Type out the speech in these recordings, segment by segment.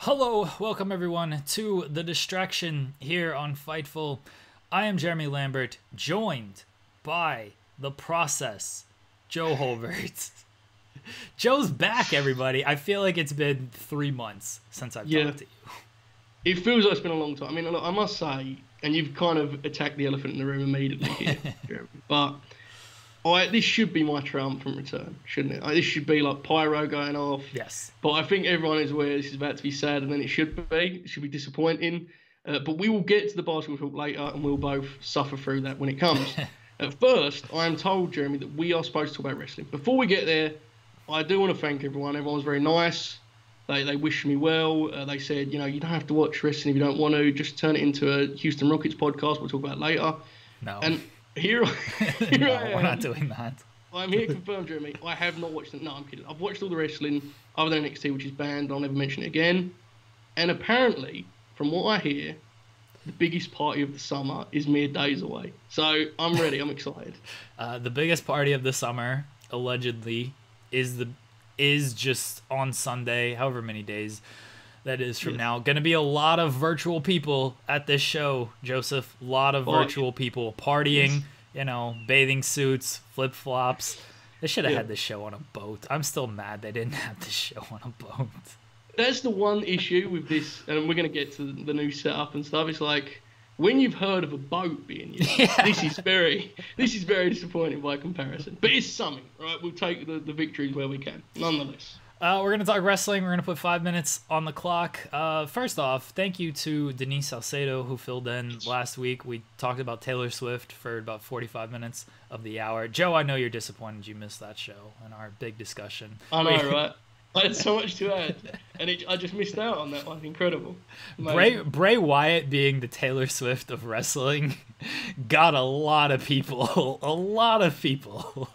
Hello, welcome everyone to The Distraction here on Fightful. I am Jeremy Lambert, joined by The Process, Joe Hulbert. Joe's back, everybody. I feel like it's been 3 months since I've talked to you. It feels like it's been a long time. I mean, look, I must say, and you've kind of attacked the elephant in the room immediately here, Jeremy, but this should be my triumphant return, shouldn't it? This should be like pyro going off. Yes. But I think everyone is aware this is about to be sadder than it should be. It should be disappointing. But we will get to the basketball talk later, and we'll both suffer through that when it comes. At first, I am told, Jeremy, that we are supposed to talk about wrestling. Before we get there, I do want to thank everyone. Everyone was very nice. They wished me well. They said, you don't have to watch wrestling if you don't want to. Just turn it into a Houston Rockets podcast. We'll talk about it later. No. And here I am. We're not doing that. I'm here to confirm, Jeremy. I have not watched it. No, I'm kidding. I've watched all the wrestling other than NXT, which is banned. I'll never mention it again. And apparently, from what I hear, the biggest party of the summer is mere days away. So I'm ready. I'm excited. The biggest party of the summer, allegedly, is just on Sunday, however many days that is from now. Going to be a lot of virtual people at this show, Joseph. A lot of virtual people partying, bathing suits, flip-flops. They should have had this show on a boat. I'm still mad they didn't have this show on a boat. That's the one issue with this, and we're going to get to the new setup and stuff. It's like, when you've heard of a boat being used, this is very disappointing by comparison. But it's something, right? We'll take the victories where we can, nonetheless. We're going to talk wrestling. We're going to put 5 minutes on the clock. First off, thank you to Denise Salcedo, who filled in last week. We talked about Taylor Swift for about 45 minutes of the hour. Joe, I know you're disappointed you missed that show and our big discussion. I know, right? I had so much to add, and I just missed out on that one. Incredible. Bray Wyatt being the Taylor Swift of wrestling got a lot of people. A lot of people.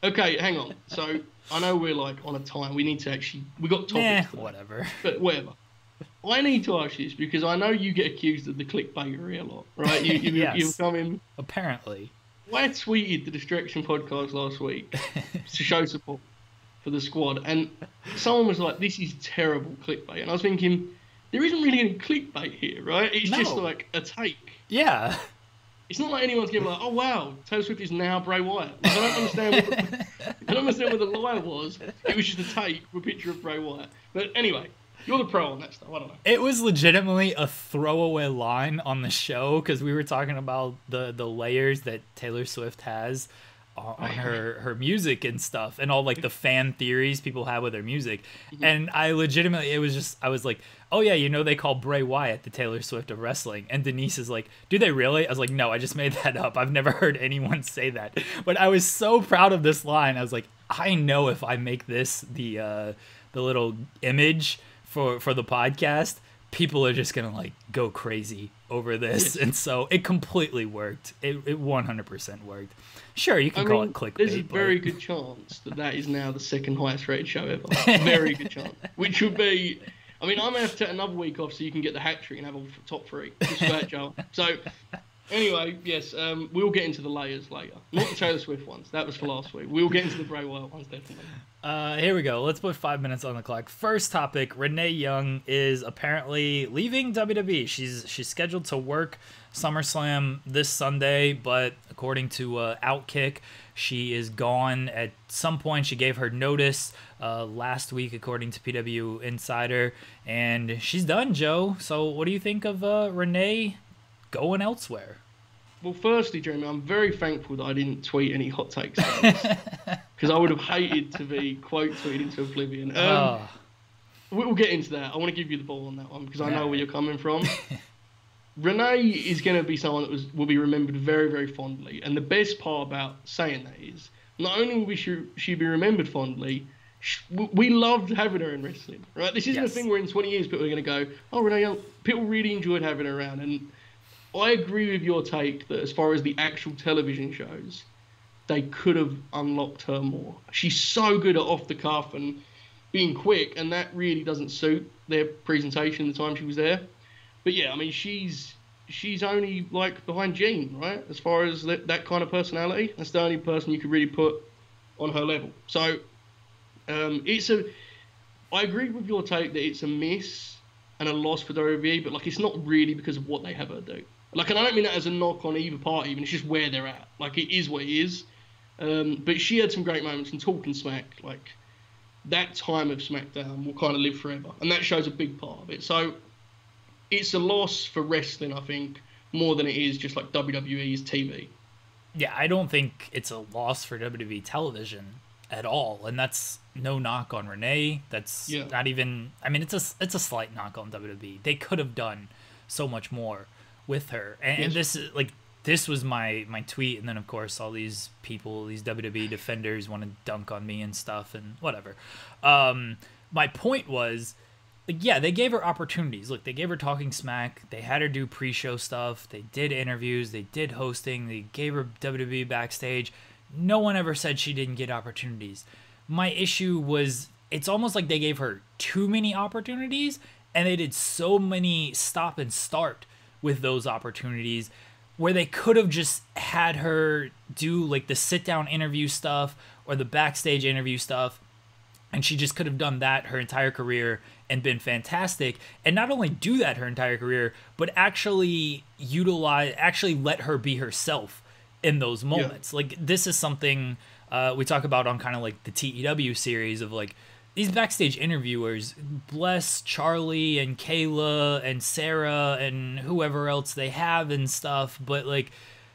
Okay, hang on. So, I know we're on a time. We got topics. Whatever. But whatever. I need to ask you this because I know you get accused of the clickbaitery a lot, right? You've come in. Apparently. I tweeted the Distraction podcast last week to show support for the squad, and someone was like, this is terrible clickbait, and I was thinking, there isn't really any clickbait here, right? It's just like a take. Yeah. It's not like anyone's going to be like, oh wow, Taylor Swift is now Bray Wyatt. I don't understand what the lie was. It was just a take with a picture of Bray Wyatt. But anyway, you're the pro on that stuff. I don't know. It was legitimately a throwaway line on the show because we were talking about the layers that Taylor Swift has on her music and stuff, and all the fan theories people have with her music. And I legitimately, I was like, oh yeah, they call Bray Wyatt the Taylor Swift of wrestling. And Denise is like, do they really? I was like, no, I just made that up. I've never heard anyone say that. But I was so proud of this line. I was like, I know if I make this the little image for the podcast, people are just gonna go crazy over this. And so it completely worked. It 100% worked. Sure, you can call it clickbait. There's a very good chance that is now the second highest rated show ever. Very good chance. Which would be, I'm going to have to take another week off so you can get the hat trick and have a top three. Just for that, Joel. So, anyway, yes, we'll get into the layers later. Not the Taylor Swift ones. That was for last week. We'll get into the Bray Wyatt ones, definitely. Here we go. Let's put 5 minutes on the clock. First topic, Renee Young is apparently leaving WWE. She's scheduled to work SummerSlam this Sunday, but according to Outkick, she is gone at some point. She gave her notice last week, according to PW Insider, and she's done, Joe. So what do you think of Renee going elsewhere? Well, firstly, Jeremy, I'm very thankful that I didn't tweet any hot takes because I would have hated to be quote tweeted into oblivion. We'll get into that. I want to give you the ball on that one because I know where you're coming from. Renee is going to be someone that will be remembered very, very fondly. And the best part about saying that is, not only will she be remembered fondly, we loved having her in wrestling, right? This isn't a thing where in 20 years people are going to go, oh, Renee Young, people really enjoyed having her around. And I agree with your take that as far as the actual television shows, they could have unlocked her more. She's so good at off the cuff and being quick, and that really doesn't suit their presentation the time she was there. But yeah, I mean, she's only behind Jean, right? As far as that kind of personality, that's the only person you could really put on her level. So I agree with your take that it's a miss and a loss for WWE, but like it's not really because of what they have her do. Like, and I don't mean that as a knock on either party, even it's just where they're at. Like, it is what it is. But she had some great moments, and talking smack, like that time of SmackDown will kind of live forever, and that shows a big part of it. So it's a loss for wrestling, I think, more than it is just like WWE's TV. Yeah, I don't think it's a loss for WWE television at all, and that's no knock on Renee. That's not even. I mean, it's a slight knock on WWE. They could have done so much more with her, and this is like this was my tweet, and then of course all these people, these WWE defenders, want to dunk on me and stuff and whatever. My point was, like, yeah, they gave her opportunities. Look, they gave her talking smack. They had her do pre-show stuff. They did interviews. They did hosting. They gave her WWE backstage. No one ever said she didn't get opportunities. My issue was it's almost like they gave her too many opportunities, and they did so many stop and start with those opportunities where they could have just had her do like the sit-down interview stuff or the backstage interview stuff, and she just could have done that her entire career and been fantastic, and not only do that her entire career, but actually let her be herself in those moments. Like, this is something we talk about on kind of like the TEW series of like these backstage interviewers, bless Charlie and Kayla and Sarah and whoever else they have and stuff, but like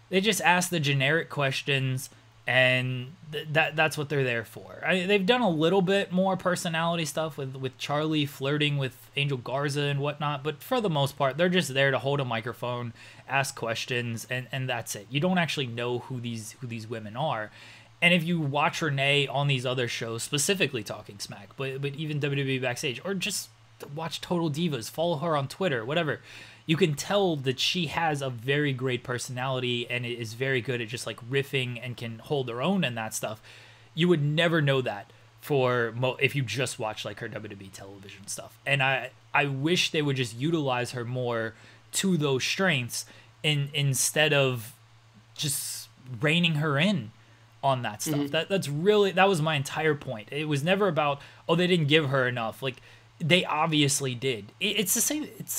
they just ask the generic questions, and that's what they're there for. They've done a little bit more personality stuff with Charlie flirting with Angel Garza and whatnot, but for the most part, they're just there to hold a microphone, ask questions, and that's it. You don't actually know who these women are. And if you watch Renee on these other shows, specifically Talking Smack, but even WWE Backstage, or just watch Total Divas, follow her on Twitter, whatever, you can tell that she has a very great personality and is very good at just like riffing and can hold her own and that stuff. You would never know that if you just watch like her WWE television stuff. And I wish they would just utilize her more to those strengths instead of just reining her in on that stuff. That was my entire point. It was never about, oh, they didn't give her enough. Like, they obviously did. It's the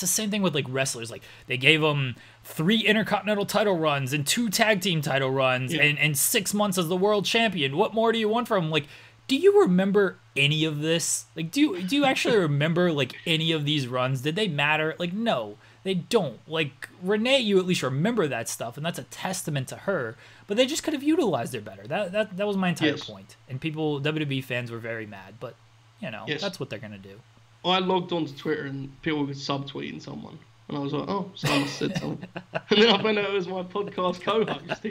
same thing with like wrestlers. Like, they gave them 3 Intercontinental title runs and 2 tag team title runs and 6 months as the world champion. What more do you want from them? Like, do you remember any of this? Like, do you actually remember like any of these runs? Did they matter? Like, no, they don't. Like, Renee, you at least remember that stuff, and that's a testament to her. But they just could have utilized her better. That was my entire point. And WWE fans were very mad, but you know, that's what they're gonna do. I logged onto Twitter and people were subtweeting someone, and I was like, oh, someone said something. And then I found out it was my podcast co-host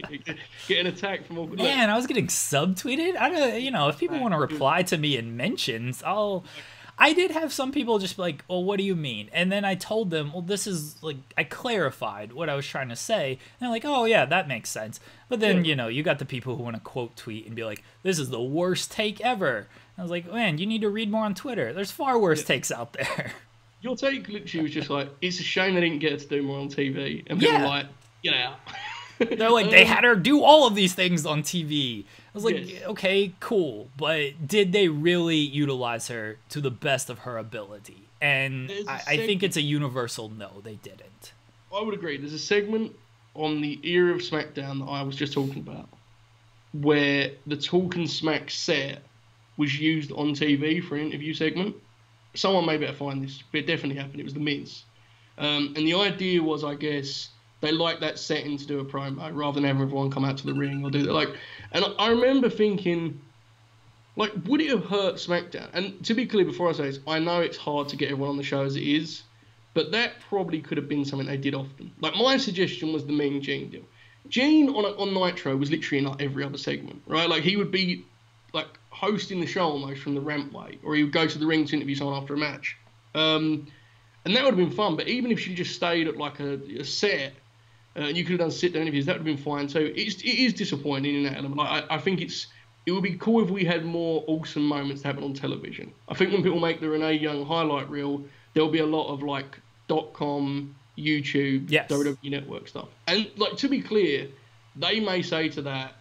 getting attacked from all. Yeah, and I was getting subtweeted. If people want to reply to me in mentions, I did have some people just be like, well, what do you mean? And then I told them, well, this is like, I clarified what I was trying to say. And they're like, oh yeah, that makes sense. But then, you got the people who want to quote tweet and be like, this is the worst take ever. I was like, man, you need to read more on Twitter. There's far worse takes out there. Your take literally was just like, it's a shame they didn't get her to do more on TV. And people were like, get out. They're like, they had her do all of these things on TV. I was like, okay, cool. But did they really utilize her to the best of her ability? And I think it's a universal no, they didn't. I would agree. There's a segment on the era of SmackDown that I was just talking about where the Talking Smack set was used on TV for an interview segment. Someone may better find this, but it definitely happened. It was The Miz. And the idea was, I guess, they like that setting to do a promo rather than having everyone come out to the ring or do that. Like, and I remember thinking, like, would it have hurt SmackDown? And to be clear, before I say this, I know it's hard to get everyone on the show as it is, but that probably could have been something they did often. Like, my suggestion was the Mean Gene deal. Gene on Nitro was literally in like every other segment, right? Like, he would be like hosting the show almost from the rampway, or he would go to the ring to interview someone after a match. And that would have been fun, but even if she just stayed at like a set, and you could have done sit-down interviews, that would have been fine too. It is disappointing in that element. Like, I think it would be cool if we had more awesome moments happen on television. I think when people make the Renee Young highlight reel, there'll be a lot of like .com, YouTube, WWE Network stuff. And like, to be clear, they may say to that,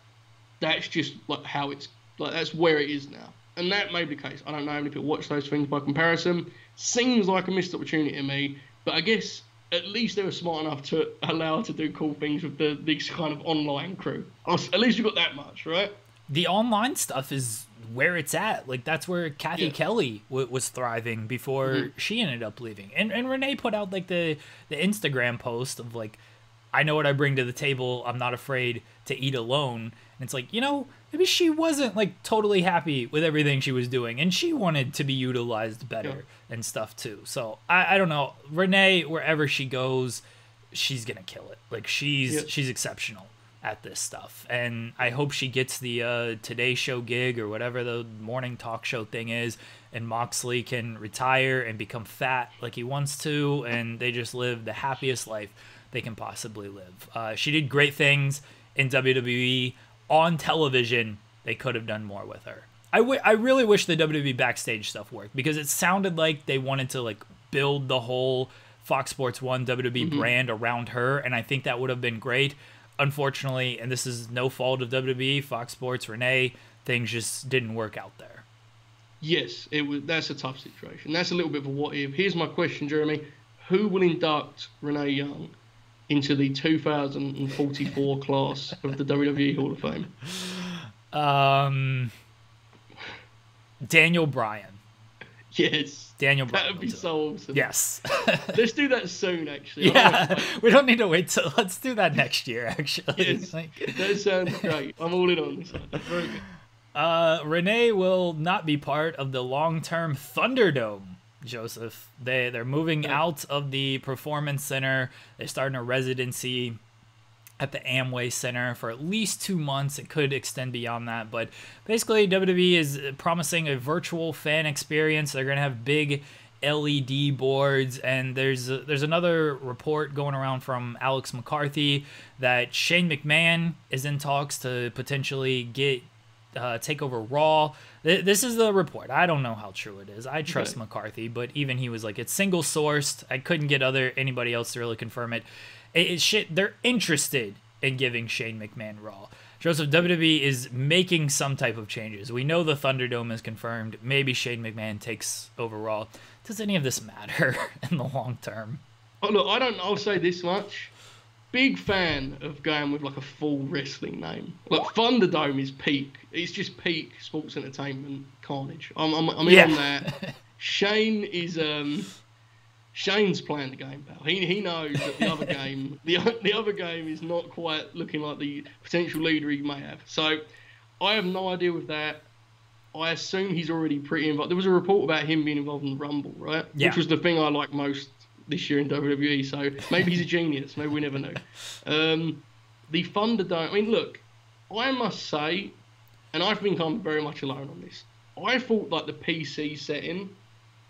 that's just like how it's like, that's where it is now. and that may be the case. I don't know how many people watch those things by comparison. Seems like a missed opportunity to me, but I guess at least they were smart enough to allow her to do cool things with these kind of online crew. At least you got that much, right? The online stuff is where it's at. Like, that's where Kathy Kelly was thriving before she ended up leaving. And Renee put out, like, the Instagram post of, like, I know what I bring to the table. I'm not afraid to eat alone. And it's like, maybe she wasn't, like, totally happy with everything she was doing. And she wanted to be utilized better and stuff, too. So, I don't know. Renee, wherever she goes, she's going to kill it. Like, she's exceptional at this stuff. And I hope she gets the Today Show gig or whatever the morning talk show thing is. And Moxley can retire and become fat like he wants to. And they just live the happiest life they can possibly live. She did great things in WWE. On television, they could have done more with her. I really wish the WWE backstage stuff worked, because it sounded like they wanted to, like, build the whole Fox Sports 1 WWE brand around her, and I think that would have been great. Unfortunately, and this is no fault of WWE, Fox Sports, Renee, things just didn't work out there. Yes, that's a tough situation. That's a little bit of a what if. Here's my question, Jeremy. Who will induct Renee Young into the 2044 class of the WWE Hall of Fame? Daniel Bryan. Yes. Daniel Bryan. That would be so awesome. Yes. Let's do that soon, actually. Yeah. We don't need to wait till... Let's do that next year, actually. Yes. That sounds great. I'm all in on this one. That's very good. Renee will not be part of the long-term Thunderdome, Joseph. They're moving out of the Performance Center. They're starting a residency at the Amway Center for at least 2 months. It could extend beyond that, but basically WWE is promising a virtual fan experience. They're going to have big LED boards, and there's another report going around from Alex McCarthy that Shane McMahon is in talks to potentially take over Raw. This is the report. I don't know how true it is. I trust McCarthy, but even he was like, it's single sourced. I couldn't get anybody else to really confirm it. They're interested in giving Shane McMahon Raw. Joseph, WWE is making some type of changes. We know the Thunderdome is confirmed. Maybe Shane McMahon takes over Raw. Does any of this matter in the long term? Oh, look, I'll say this much. Big fan of going with, like, a full wrestling name. Like, Thunderdome is peak. It's just peak sports entertainment carnage. I'm in on that. Shane is Shane's playing the game, pal. He knows that the other game, the other game is not quite looking like the potential leader he may have. So I have no idea with that. I assume he's already pretty involved. There was a report about him being involved in the Rumble, right? Yeah. Which was the thing I liked most this year in WWE. So maybe he's a genius. Maybe we never know. The Thunderdome. I mean, look, I must say, and I think I'm very much alone on this. I thought like the PC setting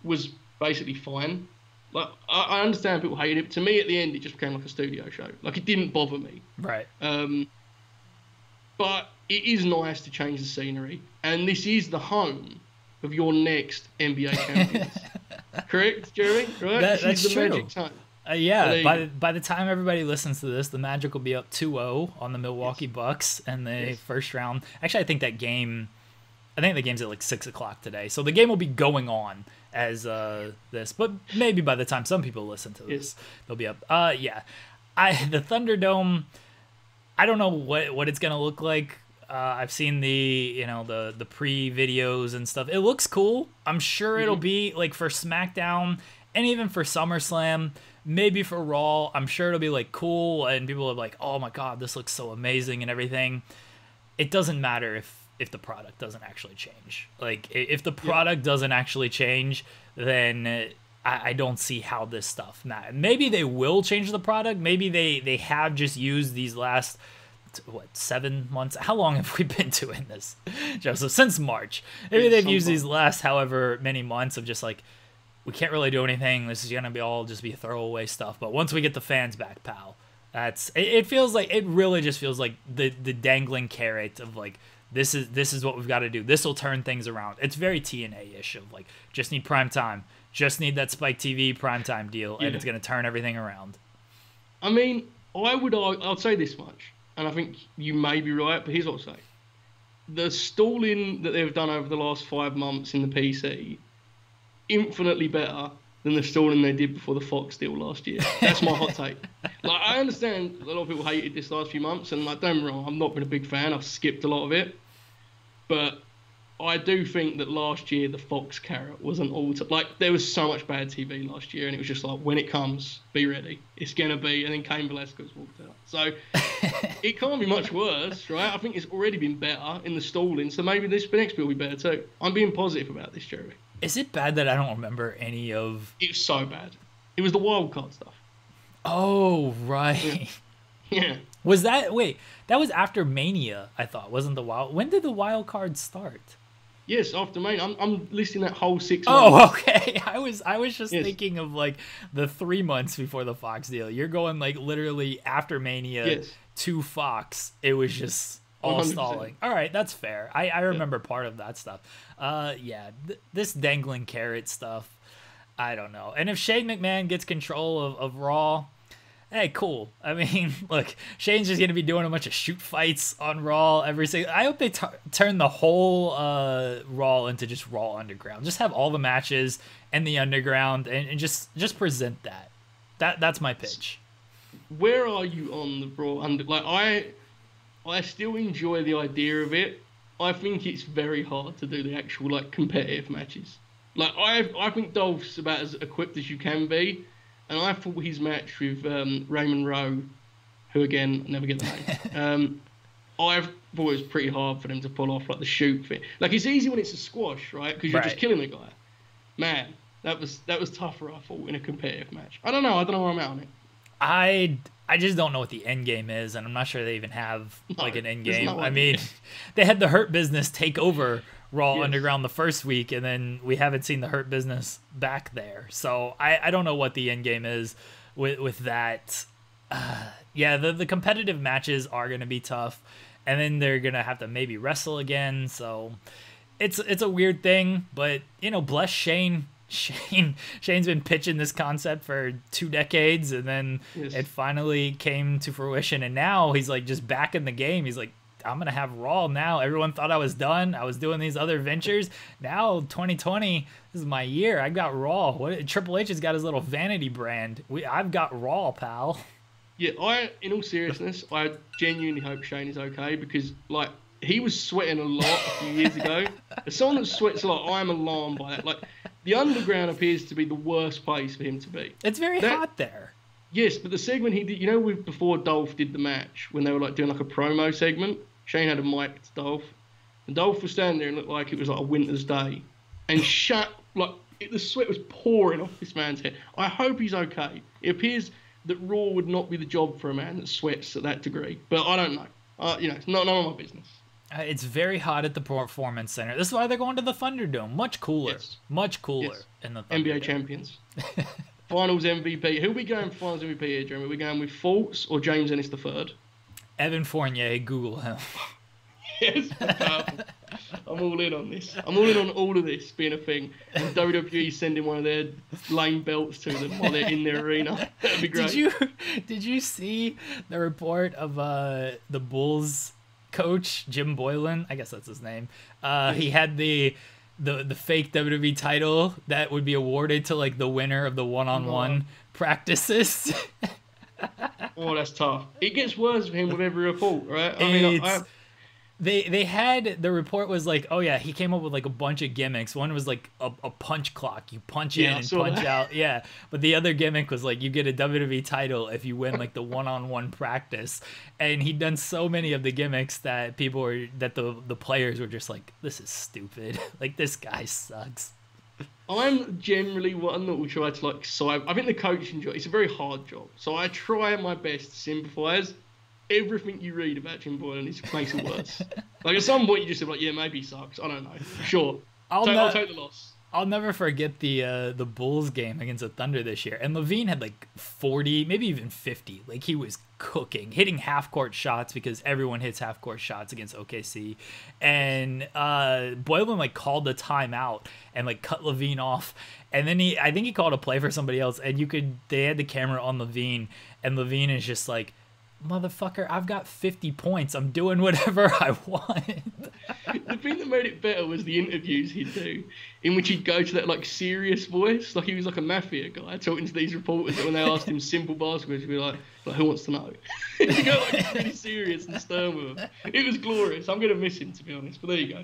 was basically fine. Like, I understand people hated it. To me, at the end, it just became like a studio show. Like, it didn't bother me. Right. But it is nice to change the scenery. And this is the home of your next NBA champions. Correct, Jeremy? Right? That's the true. Magic time. Yeah, by the time everybody listens to this, the Magic will be up 2-0 on the Milwaukee Bucks in the first round. Actually, I think the game's at like 6 o'clock today. So the game will be going on as this. But maybe by the time some people listen to this, they'll be up. The Thunderdome, I don't know what it's going to look like. I've seen the pre-videos and stuff. It looks cool. I'm sure it'll be like for SmackDown and even for SummerSlam, maybe for Raw. I'm sure it'll be like cool and people are like, oh my God, this looks so amazing and everything. It doesn't matter if the product doesn't actually change. Like, if the product doesn't actually change, then I don't see how this stuff matters. Maybe they will change the product. Maybe they have just used these last, 7 months? How long have we been doing this, Joseph? Since March. Maybe they've used these last however many months of just like, we can't really do anything. This is going to be all just be throwaway stuff. But once we get the fans back, pal, it feels like, it really just feels like the dangling carrot of like, this is what we've got to do. This will turn things around. It's very TNA-ish of like, just need prime time. Just need that Spike TV primetime deal, and it's going to turn everything around. I mean, I'll say this much, and I think you may be right, but here's what I'll say. the stalling that they've done over the last 5 months in the PC, infinitely better than the stalling they did before the Fox deal last year. That's my hot take. Like, I understand a lot of people hated this last few months, and like, don't get me wrong, I've not been a big fan. I've skipped a lot of it, but I do think that last year the Fox carrot was an like, there was so much bad TV last year, and it was just like, when it comes, be ready. It's gonna be, and then Cain Velasquez walked out. So it can't be much worse, right? I think it's already been better in the stalling, so maybe this next bit will be better too. I'm being positive about this, Jeremy. Is it bad that I don't remember any of... It was so bad. It was the wild card stuff. Oh, right. Yeah. Was that... Wait, that was after Mania, I thought. Wasn't the wild... When did the wild card start? Yes, after Mania. I'm listing that whole 6 months. Oh, okay. I was just thinking of, like, the 3 months before the Fox deal. You're going, like, literally after Mania to Fox. It was just... all 100%. Stalling. All right, that's fair. I remember part of that stuff. This dangling carrot stuff, I don't know. And if Shane McMahon gets control of Raw, hey, cool. I mean, look, Shane's just going to be doing a bunch of shoot fights on Raw every single... I hope they turn the whole Raw into just Raw Underground. Just have all the matches in the Underground and just present that. That's my pitch. Where are you on the Raw Underground? Like, I still enjoy the idea of it. I think it's very hard to do the actual, like, competitive matches. Like, I think Dolph's about as equipped as you can be, and I thought his match with Raymond Rowe, who, again, I never get the name, I thought it was pretty hard for them to pull off, like, the shoot thing. Like, it's easy when it's a squash, right? Because you're just killing the guy. Man, that was tougher, I thought, in a competitive match. I don't know where I'm at on it. I just don't know what the end game is, and I'm not sure they even have like an end game. I mean, they had the Hurt Business take over Raw Underground the first week, and then we haven't seen the Hurt Business back there. So I don't know what the end game is with that. The competitive matches are going to be tough, and then they're going to have to maybe wrestle again. So it's a weird thing, but bless Shane. Shane's been pitching this concept for 2 decades, and then it finally came to fruition, and now he's like just back in the game. He's like, I'm gonna have Raw now. Everyone thought I was done. I was doing these other ventures. Now 2020, this is my year. I got Raw. Triple H has got his little vanity brand. I've got Raw, pal. Yeah, in all seriousness, I genuinely hope Shane is okay, because like, he was sweating a lot a few years ago. As someone that sweats a lot, I'm alarmed by that. Like, the Underground appears to be the worst place for him to be. It's very hot there. Yes, but the segment he did, before Dolph did the match, when they were like doing like a promo segment, Shane had a mic to Dolph, and Dolph was standing there and looked like it was like a winter's day, and the sweat was pouring off this man's head. I hope he's okay. It appears that Raw would not be the job for a man that sweats at that degree, but I don't know. It's none of my business. It's very hot at the Performance Center. This is why they're going to the ThunderDome. Much cooler. Yes. Much cooler in the ThunderDome. NBA champions. Finals MVP. Who are we going for Finals MVP here, Jeremy? Are we going with Fultz or James Ennis III? Evan Fournier. Google him. Yes, I'm all in on this. I'm all in on all of this being a thing. And WWE sending one of their lame belts to them while they're in their arena. That'd be great. Did you see the report of the Bulls coach, Jim Boylan? I guess that's his name. He had the fake WWE title that would be awarded to like the winner of the one-on-one practices. Oh, that's tough. It gets worse for him with every report, right? They had, the report was like, oh yeah, he came up with like a bunch of gimmicks. One was like a punch clock. You punch in and punch out. Yeah. But the other gimmick was like, you get a WWE title if you win like the one-on-one practice. And he'd done so many of the gimmicks that the players were just like, this is stupid. Like, this guy sucks. I'm generally one that will try to like side. I think the coaching job, it's a very hard job. So I try my best to sympathise. Everything you read about Jim Boylan makes it worse. Like, at some point you just say, like, yeah, maybe he sucks. I don't know. Sure. I'll take the loss. I'll never forget the Bulls game against the Thunder this year. And Levine had like 40, maybe even 50. Like, he was cooking, hitting half-court shots because everyone hits half-court shots against OKC. And Boylan like called the timeout and like cut Levine off. And then I think he called a play for somebody else. And they had the camera on Levine. And Levine is just like, motherfucker, I've got 50 points. I'm doing whatever I want. The thing that made it better was the interviews he'd do, in which he'd go to that like serious voice, like he was like a mafia guy talking to these reporters. That when they asked him simple basketball, he'd be like, who wants to know? He'd go like really serious and stern with him. It was glorious. I'm gonna miss him, to be honest. But there you go.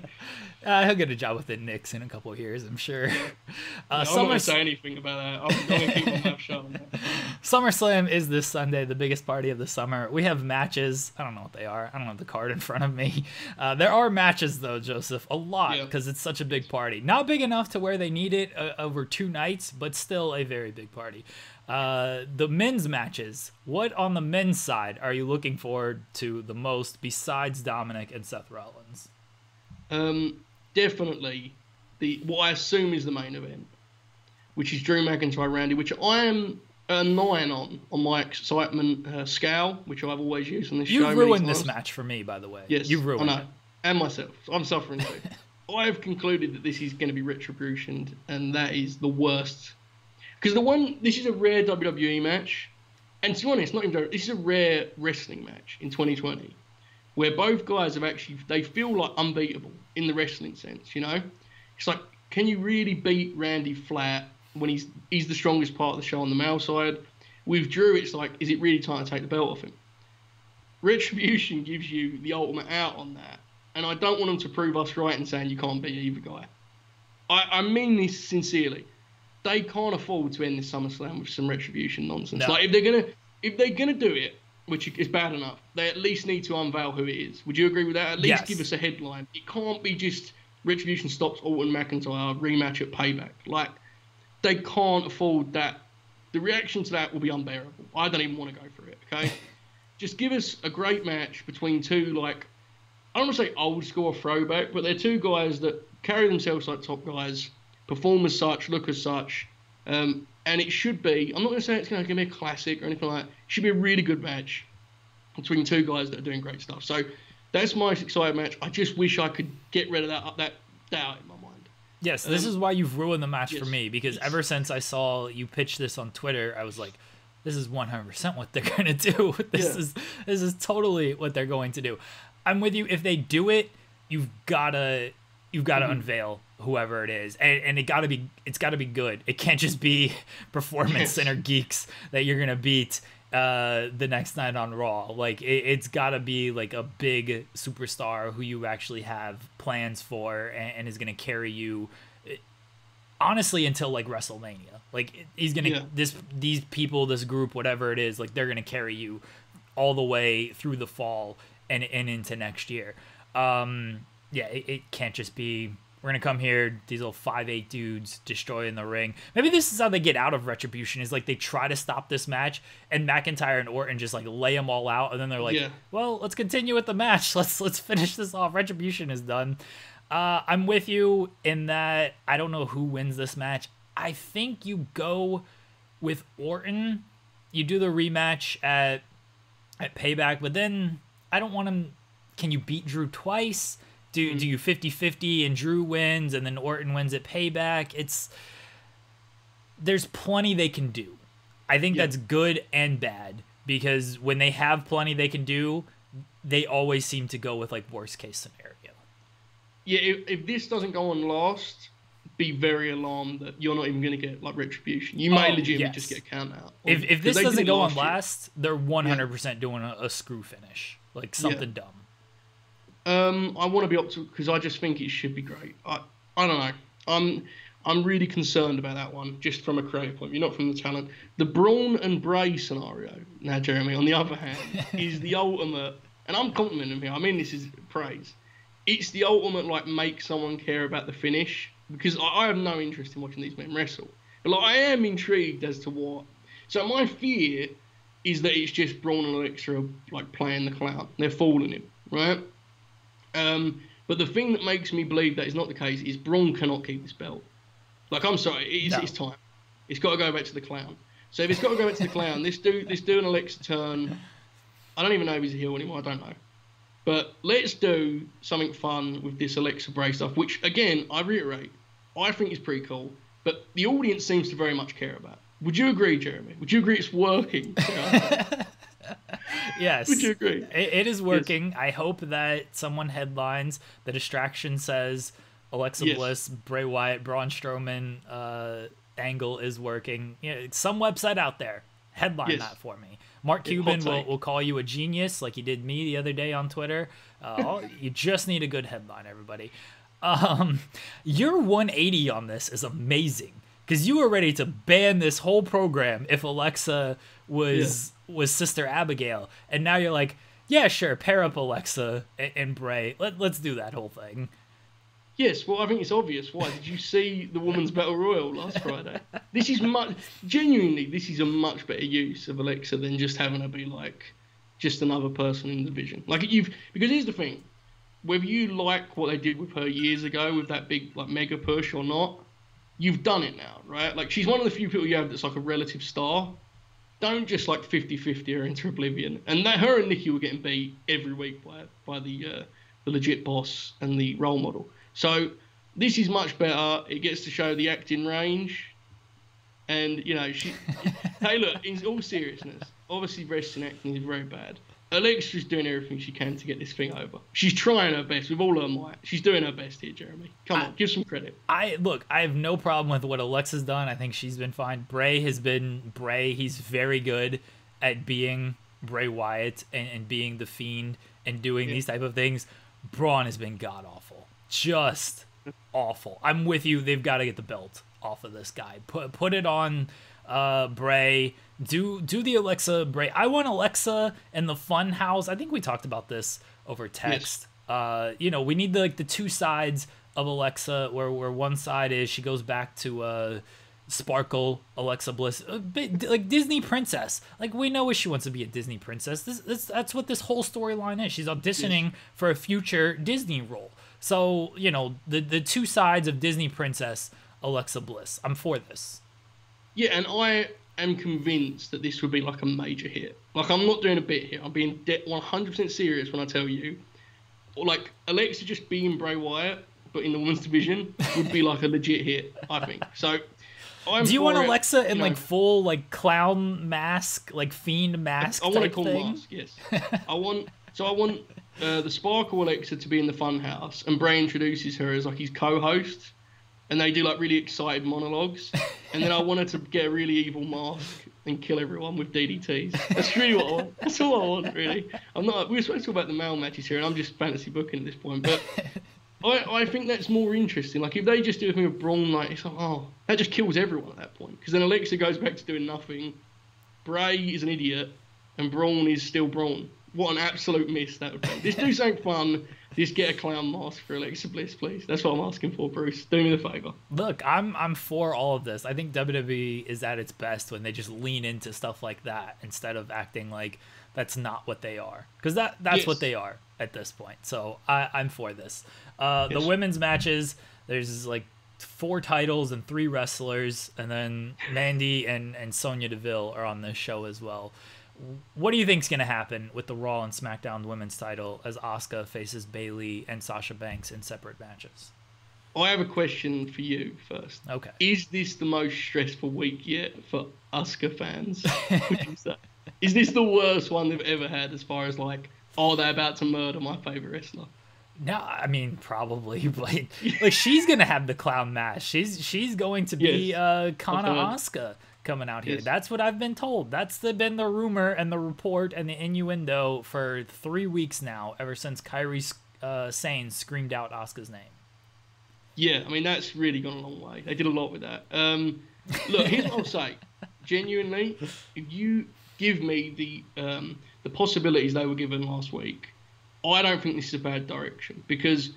He'll get a job with the Knicks in a couple of years, I'm sure. I'm not gonna say anything about that. I'm gonna keep my mouth shut on that. SummerSlam is this Sunday, the biggest party of the summer. We have matches. I don't know what they are. I don't have the card in front of me. There are matches, though, Joseph. A lot, because it's such a big party. Not big enough to where they need it over 2 nights, but still a very big party. The men's matches. What on the men's side are you looking forward to the most besides Dominic and Seth Rollins? Definitely what I assume is the main event, which is Drew McIntyre Randy, which I am a 9 on my excitement scale, which I've always used on this show. You've ruined this match for me, by the way. Yes, you've ruined I know. it. And myself. I'm suffering too. I have concluded that this is going to be Retribution, and that is the worst. Because this is a rare WWE match, and to be honest, this is a rare wrestling match in 2020, where both guys they feel like unbeatable in the wrestling sense, you know? It's like, can you really beat Randy flat when he's the strongest part of the show on the male side? With Drew, it's like, is it really time to take the belt off him? Retribution gives you the ultimate out on that, and I don't want them to prove us right in saying you can't beat either guy. I mean this sincerely. They can't afford to end this SummerSlam with some Retribution nonsense. No. Like if they're gonna do it, which is bad enough, they at least need to unveil who it is. Would you agree with that? At least give us a headline. It can't be just Retribution stops Orton McIntyre rematch at Payback. Like, they can't afford that. The reaction to that will be unbearable. I don't even want to go for it. Okay, just give us a great match between two, like, I don't want to say old school or throwback, but they're two guys that carry themselves like top guys, perform as such, look as such, and it should be, I'm not going to say it's going to be a classic or anything like that, it should be a really good match between two guys that are doing great stuff. So that's my exciting match. I just wish I could get rid of that doubt in my mind. Yes, this is why you've ruined the match for me, because ever since I saw you pitch this on Twitter, I was like, this is 100% what they're going to do. This is totally what they're going to do. I'm with you. If they do it, you've got to unveil whoever it is, and it's got to be good. It can't just be Performance Center geeks that you're gonna beat the next night on Raw. Like, it's got to be like a big superstar who you actually have plans for and is gonna carry you, honestly, until like WrestleMania. Like, he's gonna these people, this group, whatever it is, like, they're gonna carry you all the way through the fall and into next year. It can't just be, we're going to come here, these little 5'8" dudes destroying the ring. Maybe this is how they get out of Retribution, is like they try to stop this match, and McIntyre and Orton just like lay them all out, and then they're like, well, let's continue with the match. Let's finish this off. Retribution is done. I'm with you in that I don't know who wins this match. I think you go with Orton. You do the rematch at Payback, but then I don't want him. Can you beat Drew twice? Do you 50-50 and Drew wins and then Orton wins at Payback? There's plenty they can do. I think that's good and bad, because when they have plenty they can do, they always seem to go with like worst case scenario. Yeah, if this doesn't go on last, be very alarmed that you're not even going to get like Retribution. You may legitimately just get a count out. If this doesn't go on last, they're 100% doing a screw finish, like something dumb. I want to be optimistic because I just think it should be great. I don't know. I'm really concerned about that one, just from a creative point of view, not from the talent. The Braun and Bray scenario, now, Jeremy, on the other hand, is the ultimate, and I'm complimenting him here, I mean this is praise. It's the ultimate, like, make someone care about the finish, because I have no interest in watching these men wrestle. But, like, I am intrigued as to what. So my fear is that it's just Braun and Alexa, like, playing the clown. They're fooling him, right? But the thing that makes me believe that is not the case is Braun cannot keep this belt. Like, I'm sorry, it's time. It's got to go back to the clown. So if it's got to go back to the clown, this dude and Alexa turn. I don't even know if he's a heel anymore. I don't know. But let's do something fun with this Alexa Bray stuff, which, again, I reiterate, I think is pretty cool. But the audience seems to very much care about. Would you agree, Jeremy? Would you agree it's working? Yes. Would you agree? It is working. Yes. I hope that someone headlines. The distraction says Alexa Bliss, Bray Wyatt, Braun Strowman angle is working. Some website out there. Headline that for me. Mark Cuban will call you a genius like he did me the other day on Twitter. You just need a good headline, everybody. Your 180 on this is amazing because you were ready to ban this whole program if Alexa was Sister Abigail, and now you're like, yeah, sure, pair up Alexa and Bray. Let's do that whole thing. Yes, well, I think it's obvious. Why? Did you see the Women's Battle Royal last Friday? This is genuinely, this is a much better use of Alexa than just having her be like just another person in the division. Because here's the thing, whether you like what they did with her years ago with that big like mega push or not, you've done it now, right? Like she's one of the few people you have that's like a relative star. Don't just like 50-50 her into oblivion. And her and Nikki were getting beat every week by the legit boss and the role model. So this is much better. It gets to show the acting range. And, Taylor, in all seriousness, obviously wrestling acting is very bad. Alexa's doing everything she can to get this thing over. She's trying her best with all her might. She's doing her best here, Jeremy. Come on, give some credit. I have no problem with what Alexa's done. I think she's been fine. Bray has been Bray. He's very good at being Bray Wyatt and being the Fiend and doing these type of things. Braun has been god-awful. Just awful. I'm with you. They've got to get the belt off of this guy. Put it on Bray. Do the Alexa Bray. I want Alexa in the Fun House. I think we talked about this over text. Yes. We need the two sides of Alexa where one side is she goes back to Sparkle Alexa Bliss, like Disney princess. Like we know she wants to be a Disney princess. That's what this whole storyline is. She's auditioning for a future Disney role. So, the two sides of Disney princess Alexa Bliss. I'm for this. Yeah, and I am convinced that this would be like a major hit. Like, I'm not doing a bit here. I'm being 100% serious when I tell you. Like, Alexa just being Bray Wyatt, but in the women's division, would be like a legit hit, I think. So, do you want Alexa in like full like clown mask, like fiend mask? I want a cool mask, yes. I want the Sparkle Alexa to be in the Fun House, and Bray introduces her as like his co-host, and they do like really excited monologues, and then I want her to get a really evil mask and kill everyone with DDTs. That's really what I want. That's all I want, really. We're supposed to talk about the male matches here, and I'm just fantasy booking at this point, but I think that's more interesting. Like if they just do a thing with Braun, like it's like, that just kills everyone at that point, because then Alexa goes back to doing nothing. Bray is an idiot, and Braun is still Braun. What an absolute miss that would be. Just do something fun. Just get a clown mask for Alexa Bliss, please. That's what I'm asking for, Bruce. Do me the favour. Look, I'm for all of this. I think WWE is at its best when they just lean into stuff like that instead of acting like that's not what they are. Because that's what they are at this point. So I'm for this. The women's matches, there's like 4 titles and 3 wrestlers. And then Mandy and Sonia Deville are on this show as well. What do you think is going to happen with the Raw and SmackDown women's title as Asuka faces Bayley and Sasha Banks in separate matches? I have a question for you first. Okay. Is this the most stressful week yet for Asuka fans? Would you say? Is this the worst one they've ever had as far as like, they're about to murder my favorite wrestler? No, I mean probably, but like she's gonna have the clown mask. She's going to be Kana Asuka coming out here. Yes. That's what I've been told. That's been the rumor and the report and the innuendo for 3 weeks now, ever since Kairi Sane screamed out Asuka's name. Yeah, I mean that's really gone a long way. They did a lot with that. Look, here's what I'll say. Genuinely, if you give me the possibilities they were given last week, I don't think this is a bad direction, because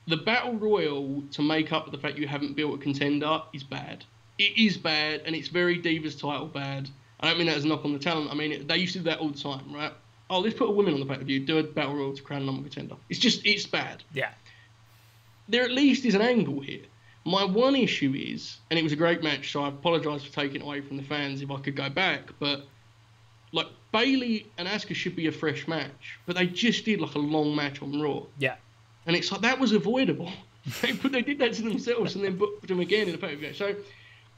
the Battle Royal, to make up for the fact you haven't built a contender, is bad. It is bad, and it's very Divas title bad. I don't mean that as a knock on the talent. I mean, they used to do that all the time, right? Let's put a woman on the pay-per-view, do a Battle Royal to crown number contender. It's bad. Yeah. There at least is an angle here. My one issue is, and it was a great match, so I apologise for taking it away from the fans if I could go back, but like Bayley and Asuka should be a fresh match, but they just did like a long match on Raw. Yeah. And it's like, that was avoidable. They did that to themselves and then booked them again in the pay-per-view. So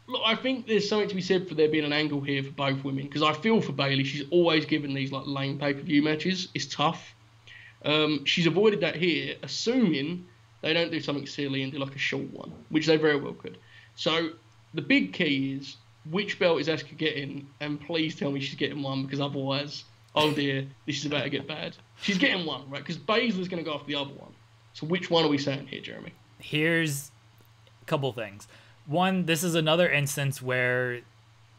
Look, I think there's something to be said for there being an angle here for both women, because I feel for Bayley. She's always given these like lame pay-per-view matches. It's tough. She's avoided that here, assuming they don't do something silly and do like a short one, which they very well could. So the big key is, which belt is Asuka getting? And please tell me she's getting one, because otherwise, oh dear, this is about to get bad. She's getting one, right? Because Baszler's going to go after the other one. So which one are we saying here, Jeremy? Here's a couple things. One, this is another instance where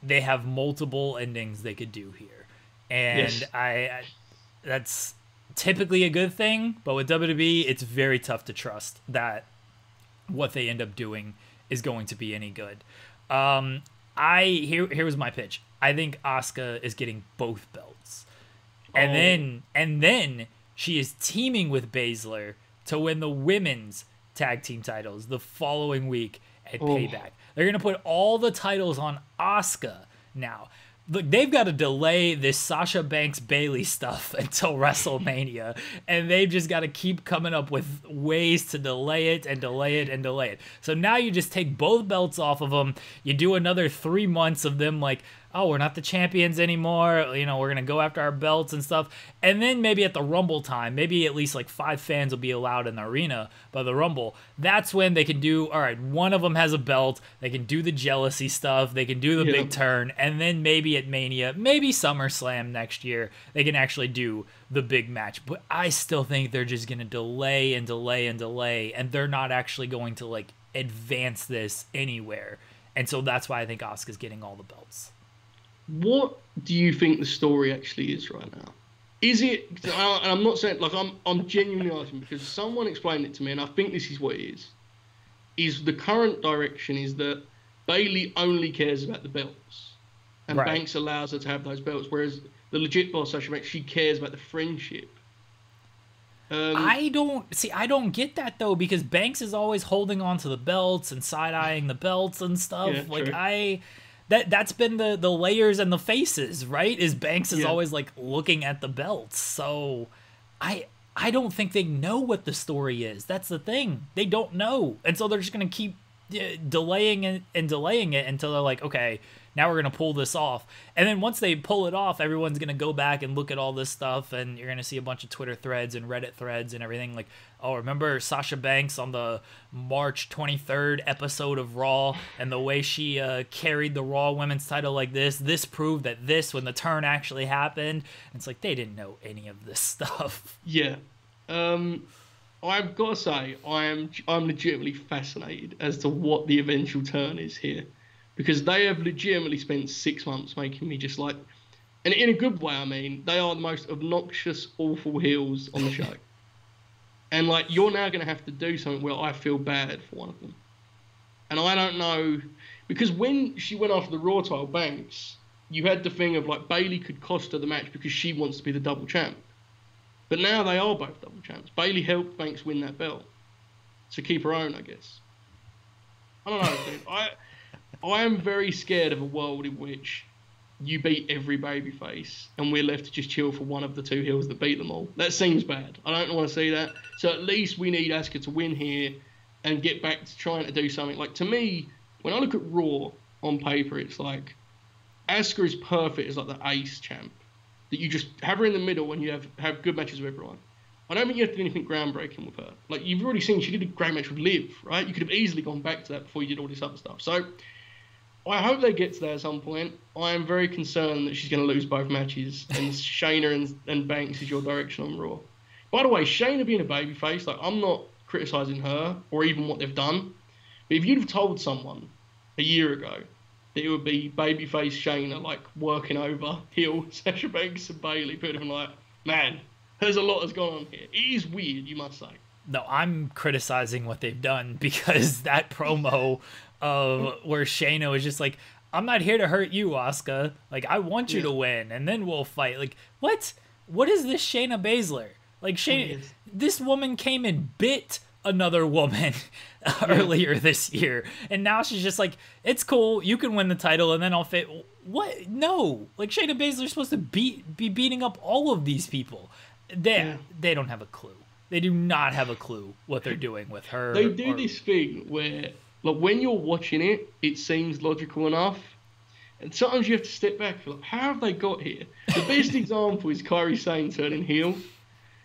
they have multiple endings they could do here. And yes. I that's typically a good thing, but with WWE, it's very tough to trust that what they end up doing is going to be any good. Here was my pitch. I think Asuka is getting both belts. And then she is teaming with Baszler to win the women's tag team titles the following week at Payback. They're going to put all the titles on Asuka now. Look, they've got to delay this Sasha Banks Bayley stuff until WrestleMania, and they've just got to keep coming up with ways to delay it and delay it and delay it. So now you just take both belts off of them. You do another 3 months of them like, oh, we're not the champions anymore. You know, we're going to go after our belts and stuff. And then maybe at the Rumble time, maybe at least like 5 fans will be allowed in the arena by the Rumble. That's when they can do, all right, one of them has a belt. They can do the jealousy stuff. They can do the big turn. And then maybe at Mania, maybe SummerSlam next year, they can actually do the big match. But I still think they're just going to delay and delay and delay. And they're not actually going to like advance this anywhere. And so that's why I think Asuka's getting all the belts. What do you think the story actually is right now? Is it, and I'm not saying, like, I'm genuinely asking because someone explained it to me, and I think this is what it is the current direction is that Bayley only cares about the belts, and right. Banks allows her to have those belts, whereas the legit boss, Sasha Banks, she cares about the friendship. I don't get that, though, because Banks is always holding on to the belts and side-eyeing the belts and stuff. Yeah, like, true. That's been the layers and the faces, right? Is Banks is always like looking at the belts. So I don't think they know what the story is. That's the thing. They don't know. And so they're just going to keep delaying and delaying it until they're like, okay, now we're going to pull this off. And then once they pull it off, everyone's going to go back and look at all this stuff, and you're going to see a bunch of Twitter threads and Reddit threads and everything like, oh, remember Sasha Banks on the March 23rd episode of Raw and the way she carried the Raw women's title like this? This proved that this, when the turn actually happened. It's like they didn't know any of this stuff. Yeah. I've got to say, I'm legitimately fascinated as to what the eventual turn is here. Because they have legitimately spent 6 months making me just like... And in a good way, I mean, they are the most obnoxious, awful heels on the show. And, like, you're now going to have to do something where I feel bad for one of them. And I don't know... Because when she went after the Raw title, Banks, you had the thing of, like, Bayley could cost her the match because she wants to be the double champ. But now they are both double champs. Bayley helped Banks win that belt. To keep her own, I guess. I don't know, dude. I am very scared of a world in which you beat every babyface and we're left to just chill for one of the two heels that beat them all. That seems bad. I don't want to see that. So at least we need Asuka to win here and get back to trying to do something. Like, to me, when I look at Raw on paper, it's like Asuka is perfect as like the ace champ. That you just have her in the middle and you have good matches with everyone. I don't think you have to do anything groundbreaking with her. Like, you've already seen she did a great match with Liv, right? You could have easily gone back to that before you did all this other stuff. So I hope they get to that at some point. I am very concerned that she's going to lose both matches, and Shayna and Banks is your direction on Raw. By the way, Shayna being a babyface, like, I'm not criticising her or even what they've done, but if you'd have told someone a year ago that it would be babyface Shayna, like, working over heel Sasha Banks and Bayley, people would have been like, man, there's a lot that's gone on here. It is weird, you must say. No, I'm criticizing what they've done, because that promo where Shayna was just like, I'm not here to hurt you, Asuka. Like, I want you to win, and then we'll fight. Like, what? What is this Shayna Baszler? Like, this woman came and bit another woman earlier this year, and now she's just like, it's cool, you can win the title, and then I'll fit. What? No. Like, Shayna Baszler's supposed to be beating up all of these people. They don't have a clue. They do not have a clue what they're doing with her. They do this thing where like when you're watching it, it seems logical enough. And sometimes you have to step back and like, how have they got here? The best example is Kairi Sane turning heel.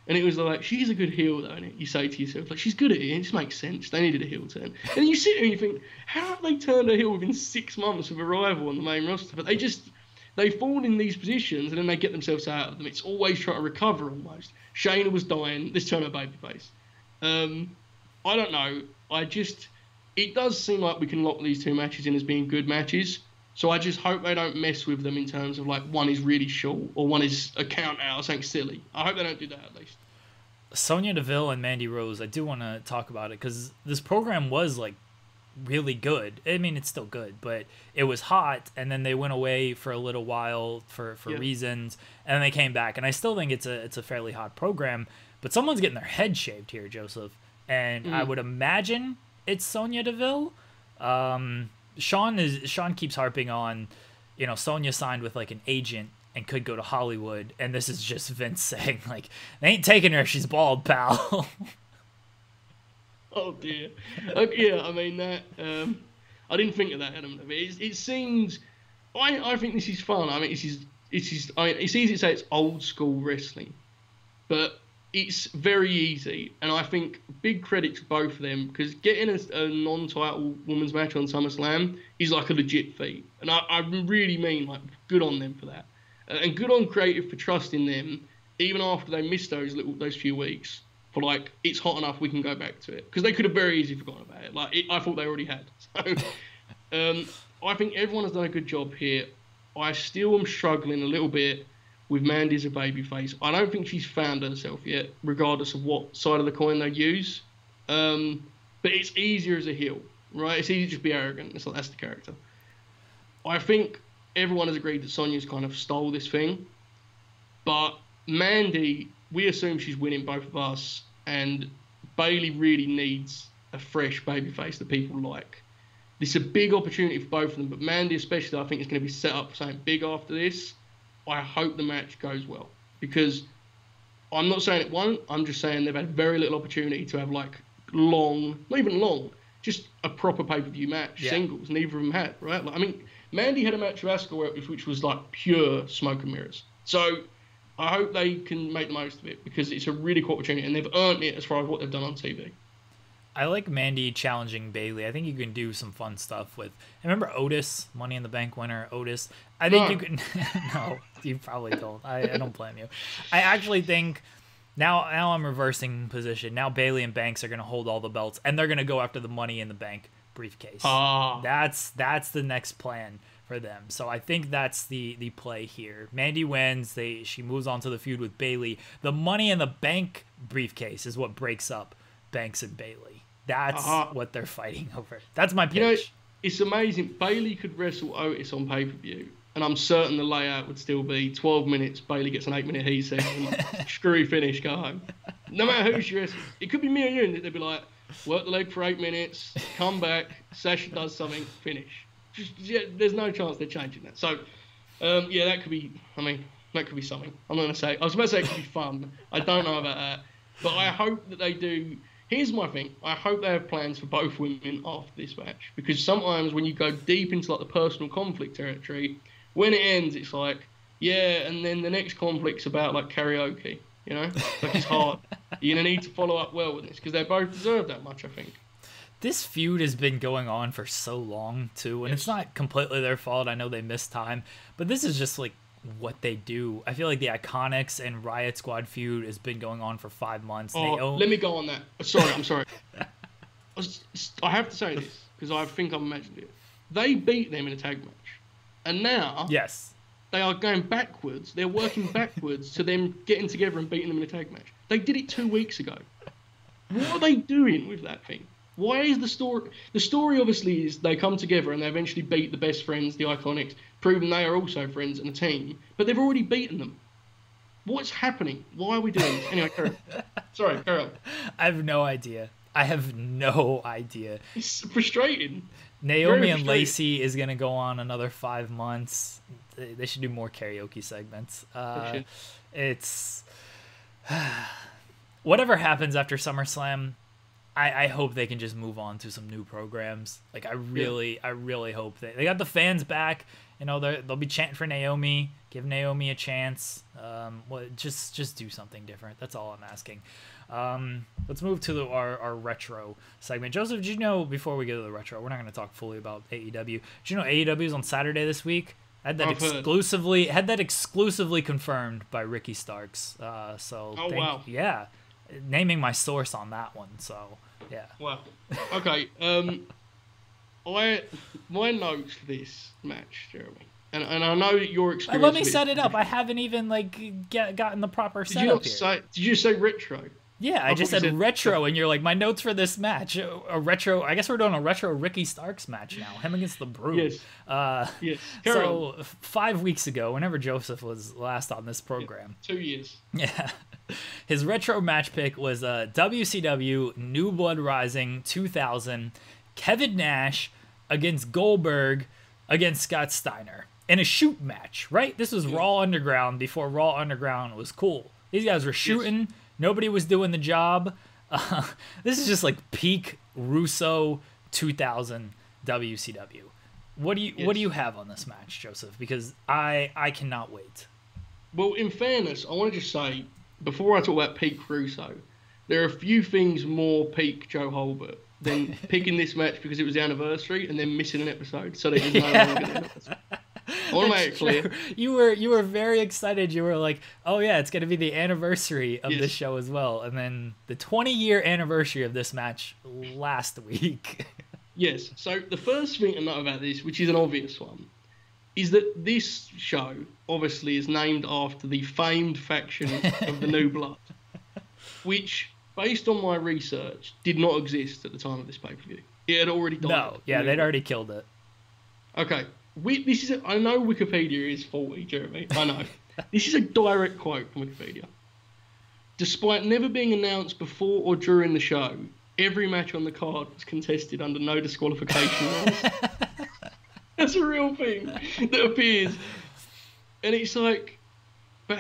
And it was like, she's a good heel though, innit? You say to yourself, like, she's good at it, it just makes sense. They needed a heel turn. And then you sit there and you think, how have they turned a heel within 6 months of arrival on the main roster? But they fall in these positions and then they get themselves out of them. It's always trying to recover almost. Shayna was dying, let's turn her babyface. I don't know. It does seem like we can lock these 2 matches in as being good matches. So I just hope they don't mess with them in terms of like one is really short or one is a count out or something silly. I hope they don't do that at least. Sonia Deville and Mandy Rose, I do want to talk about it because this program was like really good. I mean, it's still good, but it was hot, and then they went away for a little while for reasons, and then they came back. And I still think it's a fairly hot program, but someone's getting their head shaved here, Joseph, and I would imagine it's Sonia Deville. Sean keeps harping on, Sonya signed with like an agent and could go to Hollywood, and this is just Vince saying like, they ain't taking her, she's bald, pal. Oh dear. Yeah, I mean that. I didn't think of that element of it. It seems. I think this is fun. I mean, it's easy to say it's old school wrestling, but it's very easy, and I think big credit to both of them because getting a non-title women's match on SummerSlam is like a legit feat, and I really mean like good on them for that, and good on creative for trusting them even after they missed those few weeks. For like, it's hot enough, we can go back to it because they could have very easily forgotten about it. Like I thought they already had. So I think everyone has done a good job here. I still am struggling a little bit with Mandy as a babyface. I don't think she's found herself yet, regardless of what side of the coin they use. But it's easier as a heel, right? It's easy to just be arrogant. It's like, that's the character. I think everyone has agreed that Sonia's kind of stole this thing. But Mandy, we assume she's winning both of us, and Bayley really needs a fresh babyface that people like. This is a big opportunity for both of them, but Mandy especially, I think, is going to be set up for something big after this. I hope the match goes well, because I'm not saying it won't. I'm just saying they've had very little opportunity to have like long, not even long, just a proper pay-per-view match, singles. Neither of them had, right? Like, I mean, Mandy had a match with Asuka which was like pure smoke and mirrors. So I hope they can make the most of it because it's a really cool opportunity and they've earned it as far as what they've done on TV. I like Mandy challenging Bayley. I think you can do some fun stuff with. Remember Otis, Money in the Bank winner, Otis? I think you can. No, you probably don't. I don't blame you. I actually think now I'm reversing position. Now Bayley and Banks are going to hold all the belts and they're going to go after the Money in the Bank briefcase. That's the next plan for them. So I think that's the play here. Mandy wins. She moves on to the feud with Bayley. The Money in the Bank briefcase is what breaks up Banks and Bayley. That's what they're fighting over. That's my pitch. You know, it's amazing. Bayley could wrestle Otis on pay-per-view, and I'm certain the layout would still be 12 minutes, Bayley gets an 8-minute heat segment, screwy finish, go home. No matter who she wrestles. It could be me or you, and they'd be like, work the leg for 8 minutes, come back, Sasha does something, finish. There's no chance they're changing that. So, that could be something. I'm not going to say. I was about to say it could be fun. I don't know about that. But I hope that they do. Here's my thing. I hope they have plans for both women after this match. Because sometimes when you go deep into like the personal conflict territory, when it ends, it's like, and then the next conflict's about like karaoke. You know? Like it's hard. You're going to need to follow up well with this because they both deserve that much, I think. This feud has been going on for so long, too, and it's not completely their fault. I know they missed time, but this is just, like, what they do. I feel like the Iconics and Riot Squad feud has been going on for 5 months. Let me go on that. I'm sorry. I have to say this, because I think I've imagined it. They beat them in a tag match, and now they are going backwards. They're working backwards to them getting together and beating them in a tag match. They did it 2 weeks ago. What are they doing with that thing? Why is the story... The story, obviously, is they come together and they eventually beat the best friends, the Iconics, proving they are also friends and a team. But they've already beaten them. What's happening? Why are we doing this? Anyway, carry on. Sorry, carry on. I have no idea. It's frustrating. Naomi and Lacey is going to go on another 5 months. They should do more karaoke segments. It's... Whatever happens after SummerSlam... I hope they can just move on to some new programs. Like I really hope they got the fans back. You know, they'll be chanting for Naomi. Give Naomi a chance. Just do something different. That's all I'm asking. Let's move to our retro segment. Joseph, did you know, before we get to the retro, we're not going to talk fully about AEW. Did you know AEW is on Saturday this week? Had that exclusively confirmed by Ricky Starks. Wow. Yeah, naming my source on that one. So yeah. Wow. Okay. My notes for this match, Jeremy, and I know that your experience. Let me set it up. I haven't even gotten the proper setup here. Did you say retro? Yeah, I just said retro, and you're like, my notes for this match, a retro. I guess we're doing a retro Ricky Starks match now. Him against the Brood. Yes. Yes. So 5 weeks ago, whenever Joseph was last on this program. 2 years. Yeah. His retro match pick was WCW New Blood Rising 2000, Kevin Nash against Goldberg against Scott Steiner in a shoot match, right? This was Raw Underground before Raw Underground was cool. These guys were shooting. Yes. Nobody was doing the job. This is just like peak Russo 2000 WCW. What do you have on this match, Joseph? Because I cannot wait. Well, in fairness, I want to just say, before I talk about peak Russo, there are a few things more peak Joe Hulbert than picking this match because it was the anniversary and then missing an episode so that it was no longer an episode. I want to make it clear. You were very excited. You were like, oh yeah, it's going to be the anniversary of this show as well. And then the 20-year anniversary of this match last week. Yes. So the first thing to note about this, which is an obvious one, is that this show obviously is named after the famed faction of the New Blood, which, based on my research, did not exist at the time of this pay-per-view. It had already died. No, yeah, they'd already killed it. Okay. I know Wikipedia is faulty, Jeremy. I know. This is a direct quote from Wikipedia. Despite never being announced before or during the show, every match on the card was contested under no disqualification rules. That's a real thing that appears. And it's like, but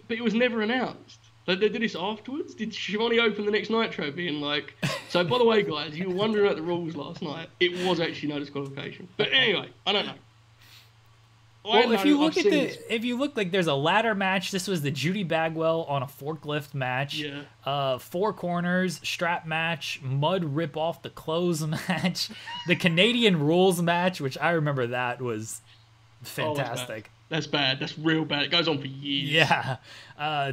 it was never announced. Like, they did this afterwards? Did Shivani open the next Nitro being like, so by the way, guys, you were wondering about the rules last night. It was actually no disqualification. But anyway, I don't know. Well, if you look like there's a ladder match, this was the Judy Bagwell on a forklift match. Yeah. 4 corners, strap match, mud rip off the clothes match, the Canadian rules match, which I remember that was fantastic. That's bad. That's real bad. It goes on for years. Yeah.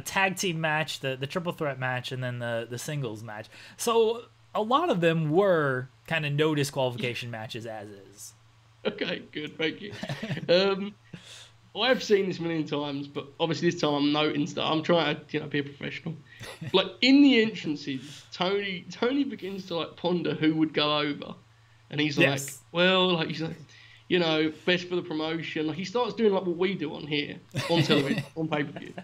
Tag team match, the triple threat match, and then the singles match. So a lot of them were kind of no disqualification matches as is. Okay, good, thank you. I've seen this a million times, but obviously this time I'm noting stuff. I'm trying to, be a professional. Like, in the entrances, Tony begins to ponder who would go over, and he's like, he's like, best for the promotion. Like, he starts doing like what we do on here, on television, on pay-per-view.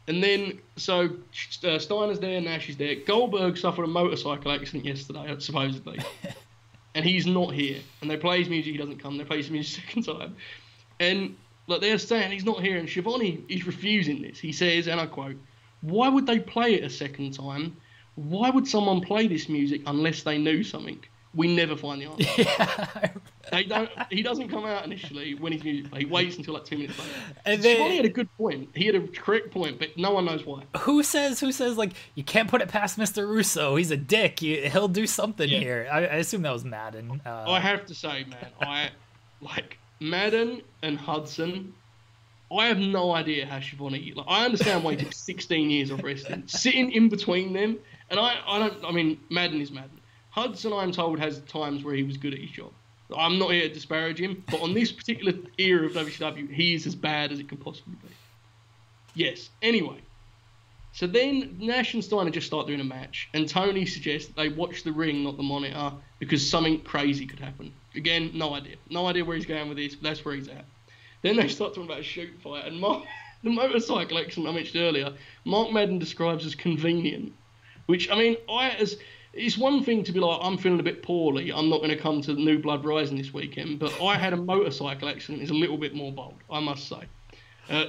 And then, so Steiner's there, Nash is there. Goldberg suffered a motorcycle accident yesterday, supposedly. And he's not here. And they play his music, he doesn't come. They play his music second time. And they're saying he's not here. And Shivani is refusing this. He says, and I quote, "Why would they play it a second time? Why would someone play this music unless they knew something?" We never find the answer. Yeah. He doesn't come out initially when his music plays. He waits until 2 minutes later. And Shivani had a good point. He had a correct point, but no one knows why. Who says like, you can't put it past Mr. Russo? He's a dick. He'll do something here. I assume that was Madden. I have to say, man, Madden and Hudson. I have no idea how Shivani. I understand why he took 16 years of wrestling, sitting in between them, and I mean, Madden is Madden. Hudson, I'm told, has times where he was good at his job. I'm not here to disparage him, but on this particular era of WCW, he is as bad as it can possibly be. Yes. Anyway, so then Nash and Steiner just start doing a match, and Tony suggests that they watch the ring, not the monitor, because something crazy could happen. Again, no idea. No idea where he's going with this, but that's where he's at. Then they start talking about a shoot fight, and the motorcycle accident I mentioned earlier, Mark Madden describes as convenient, which, I mean, it's one thing to be like, I'm feeling a bit poorly, I'm not going to come to the New Blood Rising this weekend, but I had a motorcycle accident is a little bit more bold, I must say.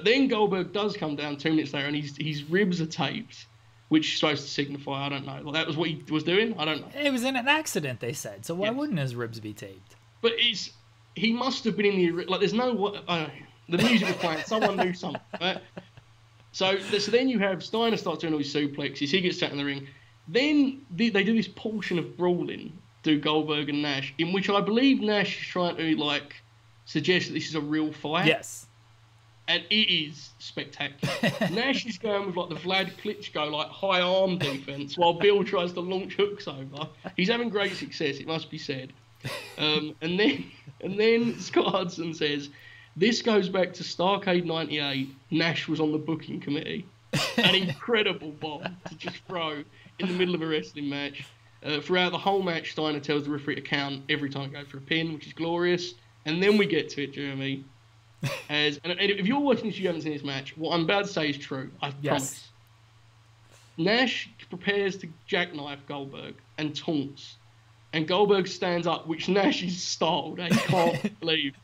Then Goldberg does come down 2 minutes later, and his ribs are taped, which is supposed to signify, I don't know. Like, that was what he was doing? I don't know. It was in an accident, they said. So why wouldn't his ribs be taped? But he must have been in the... Like, there's no... the music was playing. Someone knew something, right? So then you have Steiner starts doing all his suplexes. He gets sat in the ring. Then they do this portion of brawling, do Goldberg and Nash, in which I believe Nash is trying to, like, suggest that this is a real fight. Yes. And it is spectacular. Nash is going with, like, the Vlad Klitschko, like, high arm defense, while Bill tries to launch hooks over. He's having great success, it must be said. And then Scott Hudson says, this goes back to Starrcade 98. Nash was on the booking committee. An incredible bomb to just throw in the middle of a wrestling match. Throughout the whole match, Steiner tells the referee to count every time it goes for a pin, which is glorious. And then we get to it, Jeremy. And if you're watching this, you haven't seen this match, what I'm about to say is true. I promise. Nash prepares to jackknife Goldberg and taunts. And Goldberg stands up, which Nash is startled. He can't believe.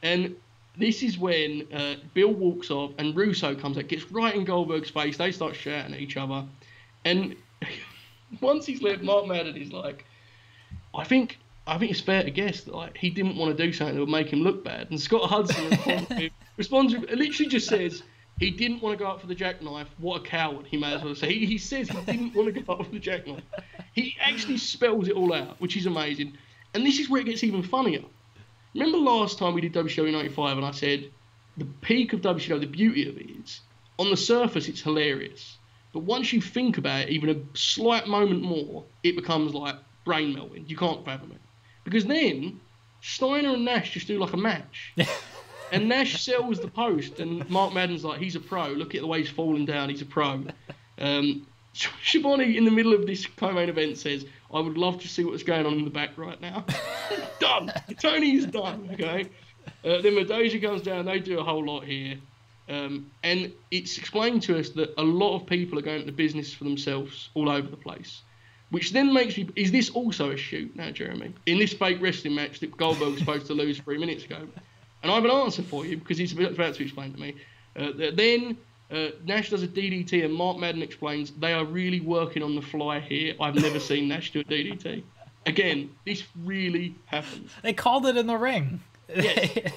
And this is when Bill walks off and Russo comes out, gets right in Goldberg's face. They start shouting at each other. And once he's left, Mark Madden is like, I think it's fair to guess that, like, he didn't want to do something that would make him look bad. And Scott Hudson responds with, it literally just says, he didn't want to go up for the jackknife. What a coward, he may as well say. He says he didn't want to go up for the jackknife. He actually spells it all out, which is amazing. And this is where it gets even funnier. Remember last time we did WCW 95 and I said the peak of WCW, the beauty of it is, on the surface it's hilarious. But once you think about it, even a slight moment more, it becomes like brain melting. You can't fathom it. Because then Steiner and Nash just do like a match. And Nash sells the post and Mark Madden's like, he's a pro. Look at the way he's falling down. He's a pro. Schiavone in the middle of this co-main event says, I would love to see what's going on in the back right now. Done. Tony is done, okay? Then Medeja comes down. They do a whole lot here. And it's explained to us that a lot of people are going into business for themselves all over the place. Which then makes me... Is this also a shoot now, Jeremy? In this fake wrestling match that Goldberg was supposed to lose 3 minutes ago. And I have an answer for you because he's about to explain to me. Then Nash does a DDT and Mark Madden explains they are really working on the fly here. I've never seen Nash do a DDT. Again, this really happened. They called it in the ring. Yes.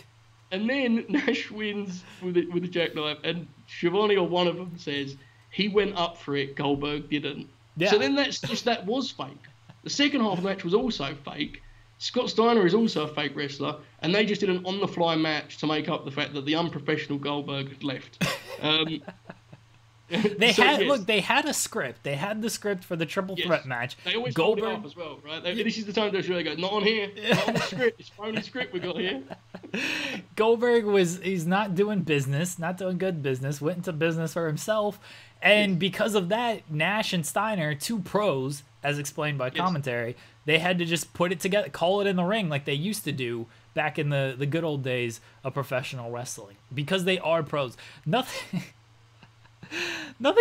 And then Nash wins with the jackknife and Schiavone or one of them says he went up for it, Goldberg didn't. Yeah. So then that was fake. The second half of the match was also fake. Scott Steiner is also a fake wrestler, and they just did an on-the-fly match to make up the fact that the unprofessional Goldberg had left. They had a script. They had the script for the triple threat match. They always hold it up as well, right? This is the time they go, not on here, not on the script. It's phony script we got here. Goldberg he's not doing business, not doing good business, went into business for himself, and because of that, Nash and Steiner, two pros, as explained by commentary, they had to just put it together, call it in the ring like they used to do back in the good old days of professional wrestling, because they are pros. Nothing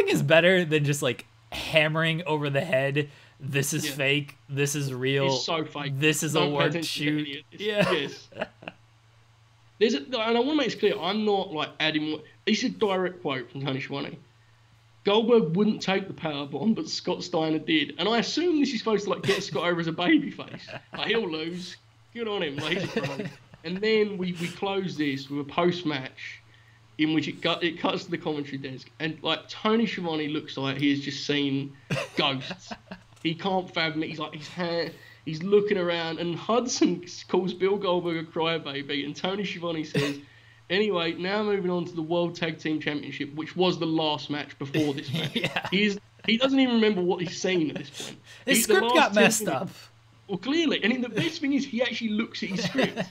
is better than just like hammering over the head. This is fake. This is real. It's so fake. This is a work shoot. Yes. And I want to make this clear. I'm not like adding. This is a direct quote from Tony Schiavone. Goldberg wouldn't take the power bomb, but Scott Steiner did. And I assume this is supposed to like get Scott over as a babyface. Like, he'll lose. Good on him. Like, he's a pro. And then we close this with a post-match in which it cuts to the commentary desk. And like Tony Schiavone looks like he has just seen ghosts. He can't fathom it. He's like, he's looking around. And Hudson calls Bill Goldberg a crybaby. And Tony Schiavone says... Anyway, now moving on to the World Tag Team Championship, which was the last match before this match. He doesn't even remember what he's seen at this point. His script got messed up. Well, clearly. And the best thing is he actually looks at his script.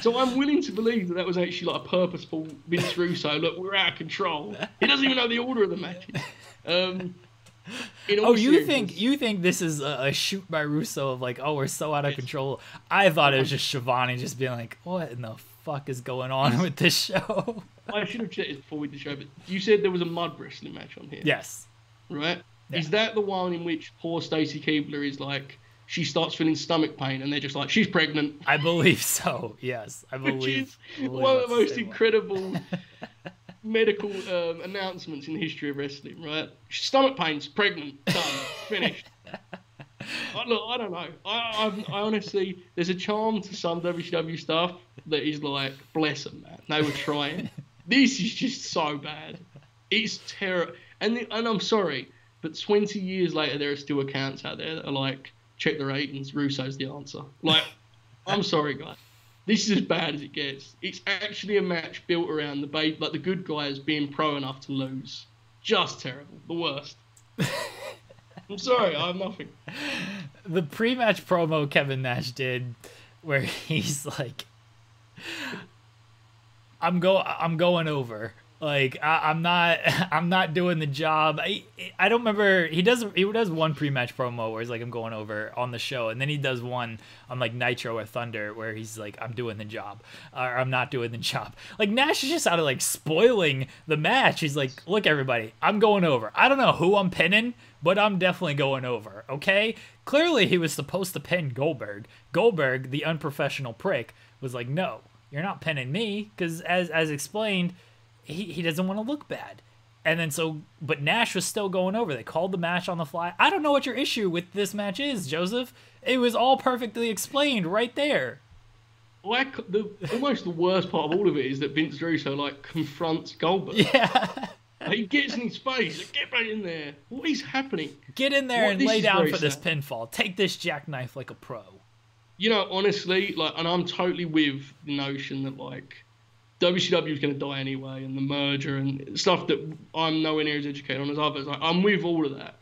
So I'm willing to believe that was actually like a purposeful Vince Russo, look, we're out of control. He doesn't even know the order of the matches. You think this is a shoot by Russo of like, oh, we're so out of control? I thought it was just Schiavone just being like, what in the fuck is going on with this show? I should have checked it before we did the show, but you said there was a mud wrestling match on here. Yes. Right? Yeah. Is that the one in which poor Stacy Keibler is like, she starts feeling stomach pain and they're just like, she's pregnant? I believe so, yes. I believe. Which is one of the most incredible medical announcements in the history of wrestling, right? Stomach pains, pregnant, done, finished. Look, I don't know. I honestly, there's a charm to some WCW stuff that is like, bless them, man. They were trying. This is just so bad. It's terrible. And I'm sorry, but 20 years later, there are still accounts out there that are like, check the ratings, Russo's the answer. Like, I'm sorry, guys. This is as bad as it gets. It's actually a match built around the good guys being pro enough to lose. Just terrible. The worst. I'm sorry, I have nothing. The pre-match promo Kevin Nash did, where he's like, "I'm going over. Like I'm not doing the job." I don't remember. He does one pre-match promo where he's like, "I'm going over" on the show, and then he does one on like Nitro or Thunder where he's like, "I'm doing the job," or "I'm not doing the job." Like Nash is just out of like spoiling the match. He's like, "Look, everybody, I'm going over. I don't know who I'm pinning, but I'm definitely going over." Okay, clearly he was supposed to pin Goldberg. Goldberg, the unprofessional prick, was like, "No, you're not pinning me," because as explained, he doesn't want to look bad. And then but Nash was still going over. They called the match on the fly. I don't know what your issue with this match is, Joseph. It was all perfectly explained right there. Almost the worst part of all of it is that Vince Russo like confronts Goldberg. Yeah. He gets in his face. Like, get back in there. What is happening? Get in there and lay down for this pinfall. Take this jackknife like a pro. You know, honestly, and I'm totally with the notion that like WCW is going to die anyway, and the merger and stuff that I'm nowhere near as educated on as others. Like, I'm with all of that.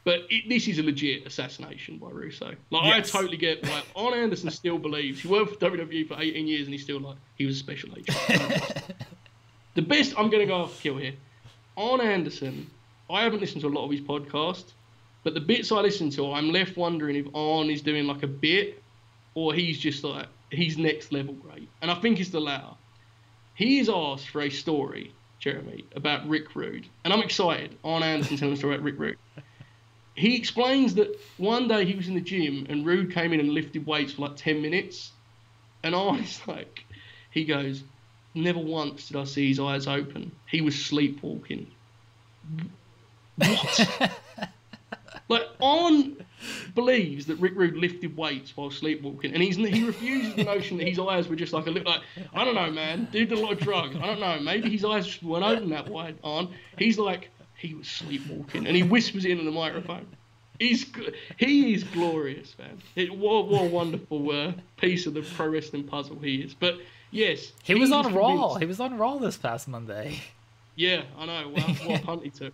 But this is a legit assassination by Russo. Like, yes. I totally get why Arn Anderson still believes. He worked for WWE for 18 years, and he's still like, he was a special agent. The best, I'm going to go off kill here. Arn Anderson, I haven't listened to a lot of his podcasts, but the bits I listen to, I'm left wondering if Arn is doing like a bit, or he's just like, he's next level great. And I think it's the latter. He is asked for a story, Jeremy, about Rick Rude. And I'm excited. Arn Anderson telling a story about Rick Rude. He explains that one day he was in the gym and Rude came in and lifted weights for like 10 minutes. And Arn is like, he goes, never once did I see his eyes open. He was sleepwalking. What? Like, Arn believes that Rick Rude lifted weights while sleepwalking, and he refuses the notion that his eyes were just like a little, like, I don't know, man, dude did a lot of drugs. I don't know, maybe his eyes just weren't open that wide, Arn. He's like, he was sleepwalking, and he whispers into the microphone. He is glorious, man. What a wonderful piece of the pro wrestling puzzle he is. But yes, he was on Raw. He was on Raw this past Monday. Yeah, I know. What a punt he took.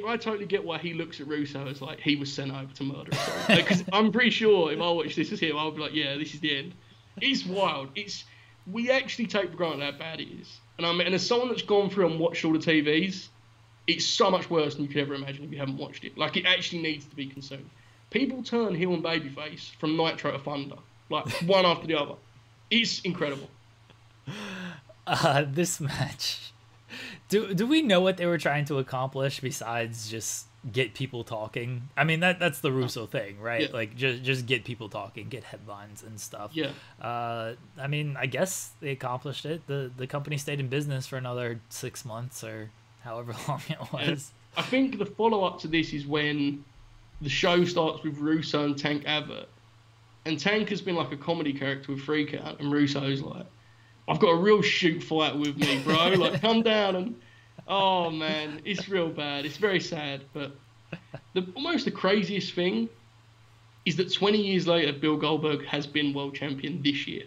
I totally get why he looks at Russo as like he was sent over to murder. Because I'm pretty sure if I watched this as him, I would be like, yeah, this is the end. It's wild. We actually take for granted how bad it is. And as someone that's gone through and watched all the TVs, it's so much worse than you could ever imagine if you haven't watched it. Like, it actually needs to be consumed. People turn heel and babyface from Nitro to Thunder, like one after the other. It's incredible. This match. Do we know what they were trying to accomplish besides just get people talking? I mean, that's the Russo thing, right? Yeah. Like, just get people talking, get headlines and stuff. Yeah. I mean, I guess they accomplished it. The company stayed in business for another 6 months or however long it was. Yeah. I think the follow-up to this is when the show starts with Russo and Tank Abbott. And Tank has been like a comedy character with Freak Out, and Russo's like, I've got a real shoot fight with me, bro. Like, come down and... Oh, man, it's real bad. It's very sad. But almost the craziest thing is that 20 years later, Bill Goldberg has been world champion this year.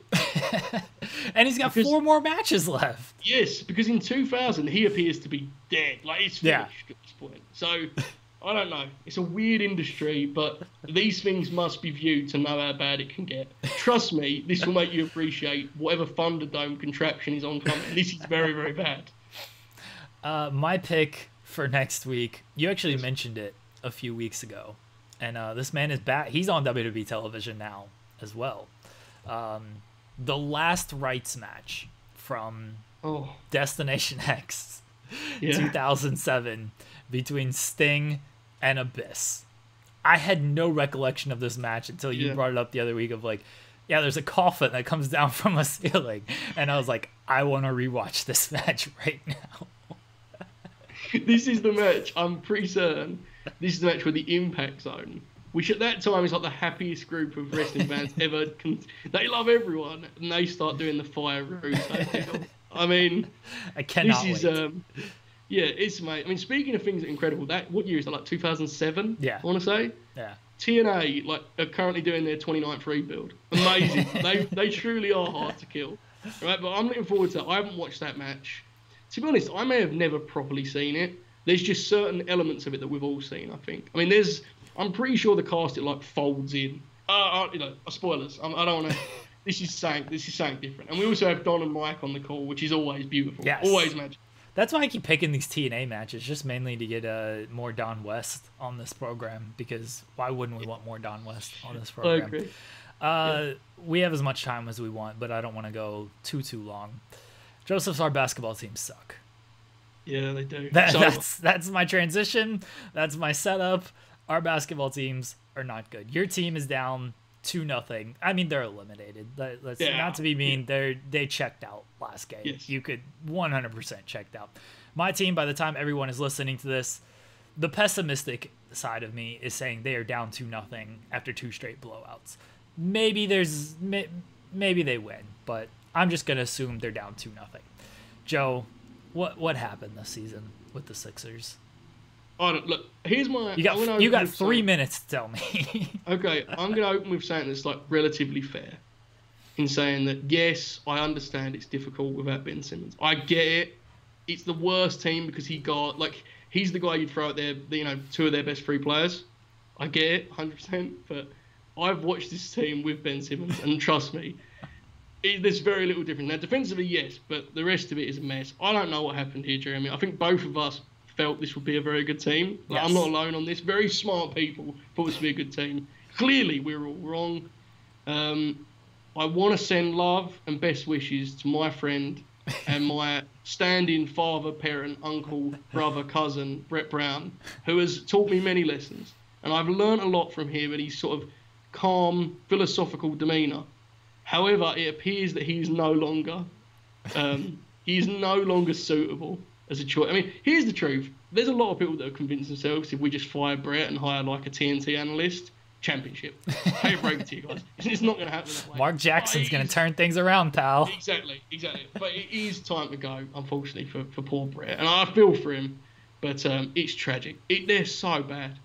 And he's got 4 more matches left. Yes, because in 2000, he appears to be dead. Like, it's finished at this point. So, I don't know. It's a weird industry, but these things must be viewed to know how bad it can get. Trust me, this will make you appreciate whatever ThunderDome contraption is oncoming. This is very, very bad. My pick for next week, you actually mentioned it a few weeks ago, and this man is back. He's on WWE television now as well. The last rights match from Destination X 2007 between Sting and Abyss. I had no recollection of this match until you brought it up the other week of like, Yeah, there's a coffin that comes down from a ceiling, and I was like, I want to rewatch this match right now. This is the match, I'm pretty certain, this is the match where the Impact Zone, which at that time is like the happiest group of wrestling fans ever. They love everyone, and they start doing the fire routine. I mean, I cannot this wait. is, yeah, it's mate. I mean, speaking of things that are incredible, what year is that? Like 2007? Yeah. I want to say. Yeah. TNA are currently doing their 29th rebuild. Amazing. they truly are hard to kill. Right, but I'm looking forward to it. I haven't watched that match. To be honest, I may have never properly seen it. There's just certain elements of it that we've all seen, I think. I mean, I'm pretty sure the cast, it folds in. Spoilers. I don't want to... This is something different. And we also have Don and Mike on the call, which is always beautiful. Yes. Always magic. That's why I keep picking these TNA matches, just mainly to get more Don West on this program, because why wouldn't we want more Don West on this program? I agree. We have as much time as we want, but I don't want to go too long. Joseph's, our basketball teams suck. Yeah, they do. That's my transition. That's my setup. Our basketball teams are not good. Your team is down 2-0. I mean, they're eliminated. Not to be mean, they checked out last game. Yes. You could 100% checked out. My team, by the time everyone is listening to this, the pessimistic side of me is saying they are down 2-0 after 2 straight blowouts. Maybe they win, but I'm just gonna assume they're down 2-0. Joe, what happened this season with the Sixers? Look, here's my... You got 3 minutes to tell me. Okay, I'm going to open with something that's relatively fair. In saying that, yes, I understand it's difficult without Ben Simmons. I get it. It's the worst team because he's the guy you'd throw out there, 2 of their best 3 players. I get it, 100%. But I've watched this team with Ben Simmons, and trust me, there's very little difference. Now, defensively, yes, but the rest of it is a mess. I don't know what happened here, Jeremy. I think both of us felt this would be a very good team. Yes. I'm not alone on this. Very smart people thought this would be a good team. Clearly, we're all wrong. I want to send love and best wishes to my friend and my stand-in father, parent, uncle, brother, cousin, Brett Brown, who has taught me many lessons. And I've learned a lot from him and his sort of calm, philosophical demeanour. However, it appears that he's no longer suitable as a choice. I mean, here's the truth. There's a lot of people that have convinced themselves if we just fire Brett and hire a TNT analyst, championship. Pay a break to you guys. It's not going to happen that way. Mark Jackson's going to turn things around, pal. Exactly. But it is time to go, unfortunately, for poor Brett. And I feel for him, but it's tragic. They're so bad.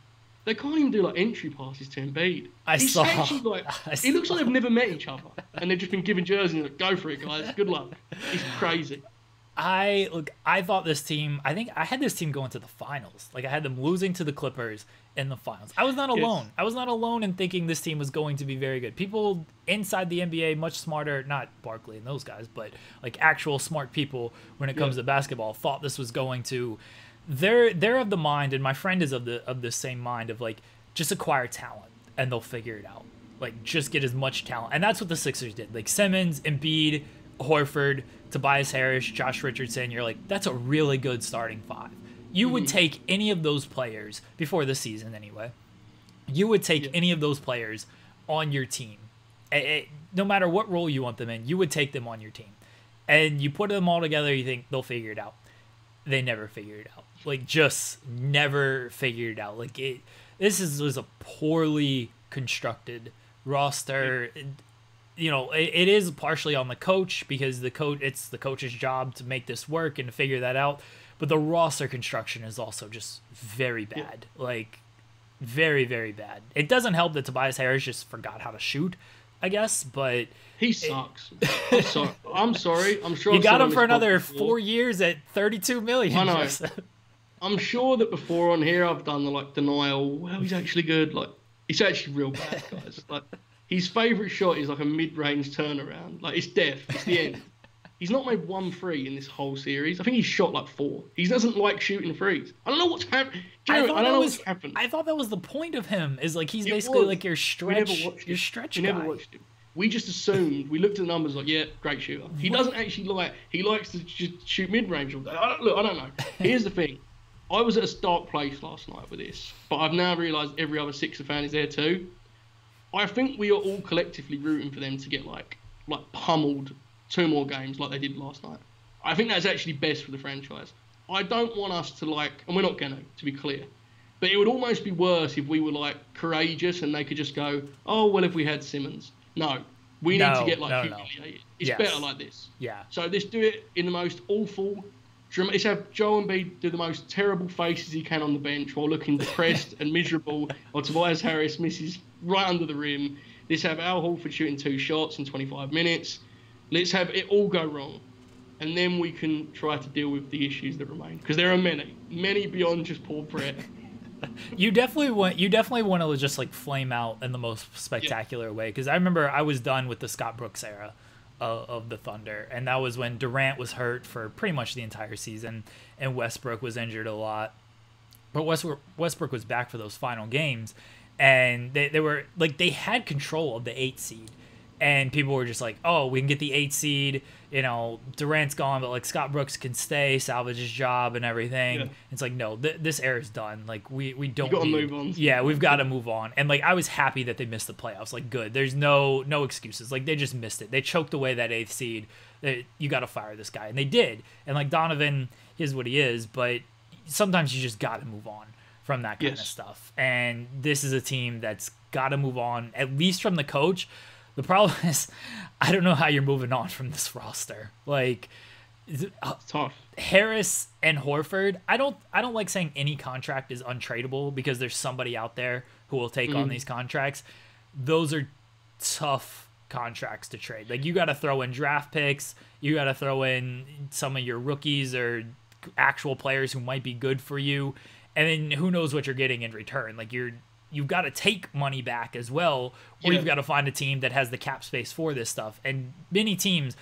They can't even do entry passes to Embiid. It looks like they've never met each other, and they've just been given jerseys and go for it, guys. Good luck. It's crazy. I thought this team, I think I had this team going to the finals. I had them losing to the Clippers in the finals. I was not alone. Yes. I was not alone in thinking this team was going to be very good. People inside the NBA, much smarter, not Barkley and those guys, but actual smart people when it comes to basketball, thought this was going to... They're of the mind, and my friend is of the same mind of just acquire talent and they'll figure it out. Just get as much talent. And that's what the Sixers did. Simmons, Embiid, Horford, Tobias Harris, Josh Richardson, you're that's a really good starting 5. You would take any of those players, before the season anyway, you would take any of those players on your team. No matter what role you want them in, you would take them on your team. And you put them all together, you think they'll figure it out. They never figured it out. Just never figured it out. This was a poorly constructed roster. It is partially on the coach because it's the coach's job to make this work and to figure that out. But the roster construction is also just very bad. Very, very bad. It doesn't help that Tobias Harris just forgot how to shoot, I guess, but... He sucks. I'm sorry. I'm sure you got him for another 4 years at $32 million. I know. I'm sure that before on here I've done the denial. Well, he's actually good. He's actually real bad, guys. His favourite shot is a mid-range turnaround. It's death. It's the end. He's not made 1 free in this whole series. I think he's shot 4. He doesn't like shooting threes. I don't know what's happened. I don't know what's happened. I thought that was the point of him. Is he's basically your stretch. Your stretch guy. We never watched him. We just assumed. We looked at the numbers great shooter. He doesn't actually He likes to just shoot mid-range all day. I don't know. Here's the thing. I was at a dark place last night with this, but I've now realised every other Sixer fan is there too. I think we are all collectively rooting for them to get like pummeled 2 more games like they did last night. I think that's actually best for the franchise. I don't want us to and we're not going to be clear, but it would almost be worse if we were like courageous and they could just go, oh, well, if we had Simmons. No, we need to get humiliated. It's better like this. Yeah. So let's do it in the most awful, let's have Joel Embiid do the most terrible faces he can on the bench while looking depressed and miserable, or Tobias Harris misses right under the rim. Let's have Al Horford shooting 2 shots in 25 minutes. Let's have it all go wrong. And then we can try to deal with the issues that remain. Because there are many beyond just Paul Brett. You definitely want to just like flame out in the most spectacular way. Because I remember I was done with the Scott Brooks era of the Thunder. And that was when Durant was hurt for pretty much the entire season. And Westbrook was injured a lot. But Westbrook was back for those final games. And they were like, they had control of the 8 seed. And people were just like, oh, we can get the 8 seed. You know, Durant's gone, but like Scott Brooks can stay, salvage his job and everything. Yeah. It's like, no, this era's done. Like we don't. Got to move on. Yeah, we've got to move on. And like I was happy that they missed the playoffs. Like good, there's no excuses. Like they just missed it. They choked away that 8th seed. You got to fire this guy, and they did. And like Donovan is what he is, but sometimes you just got to move on from that kind of stuff. And this is a team that's got to move on, at least from the coach. The problem is, I don't know how you're moving on from this roster. Like, it's tough. Harris and Horford. I don't like saying any contract is untradeable because there's somebody out there who will take on these contracts. Those are tough contracts to trade. Like, you got to throw in draft picks. You got to throw in some of your rookies or actual players who might be good for you, and then who knows what you're getting in return. Like you've got to take money back as well, or you've got to find a team that has the cap space for this stuff. And many teams,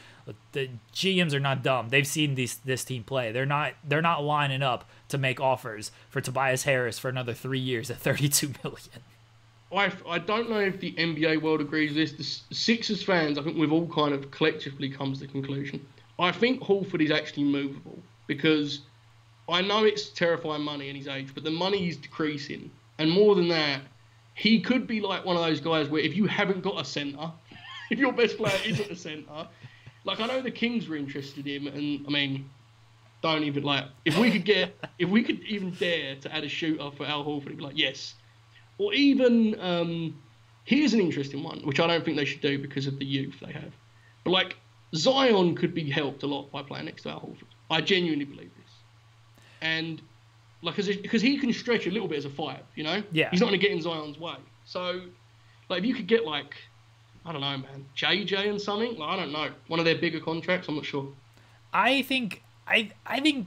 the GMs are not dumb. They've seen this team play. They're not lining up to make offers for Tobias Harris for another 3 years at $32 million. I don't know if the NBA world agrees with this. The Sixers fans, I think we've all kind of collectively come to the conclusion. I think Horford is actually movable because I know it's terrifying money in his age, but the money is decreasing. And more than that, he could be like one of those guys where if you haven't got a centre, if your best player isn't a centre, like I know the Kings were interested in him, and I mean, don't even if we could even dare to add a shooter for Al Horford, he'd be like, yes. Or even, here's an interesting one, which I don't think they should do because of the youth they have. But like, Zion could be helped a lot by playing next to Al Horford. I genuinely believe this. And like, because he can stretch a little bit as a 5, you know? Yeah. He's not going to get in Zion's way. So, like, if you could get, like, I don't know, man, JJ and something, like, I don't know, one of their bigger contracts, I'm not sure. I think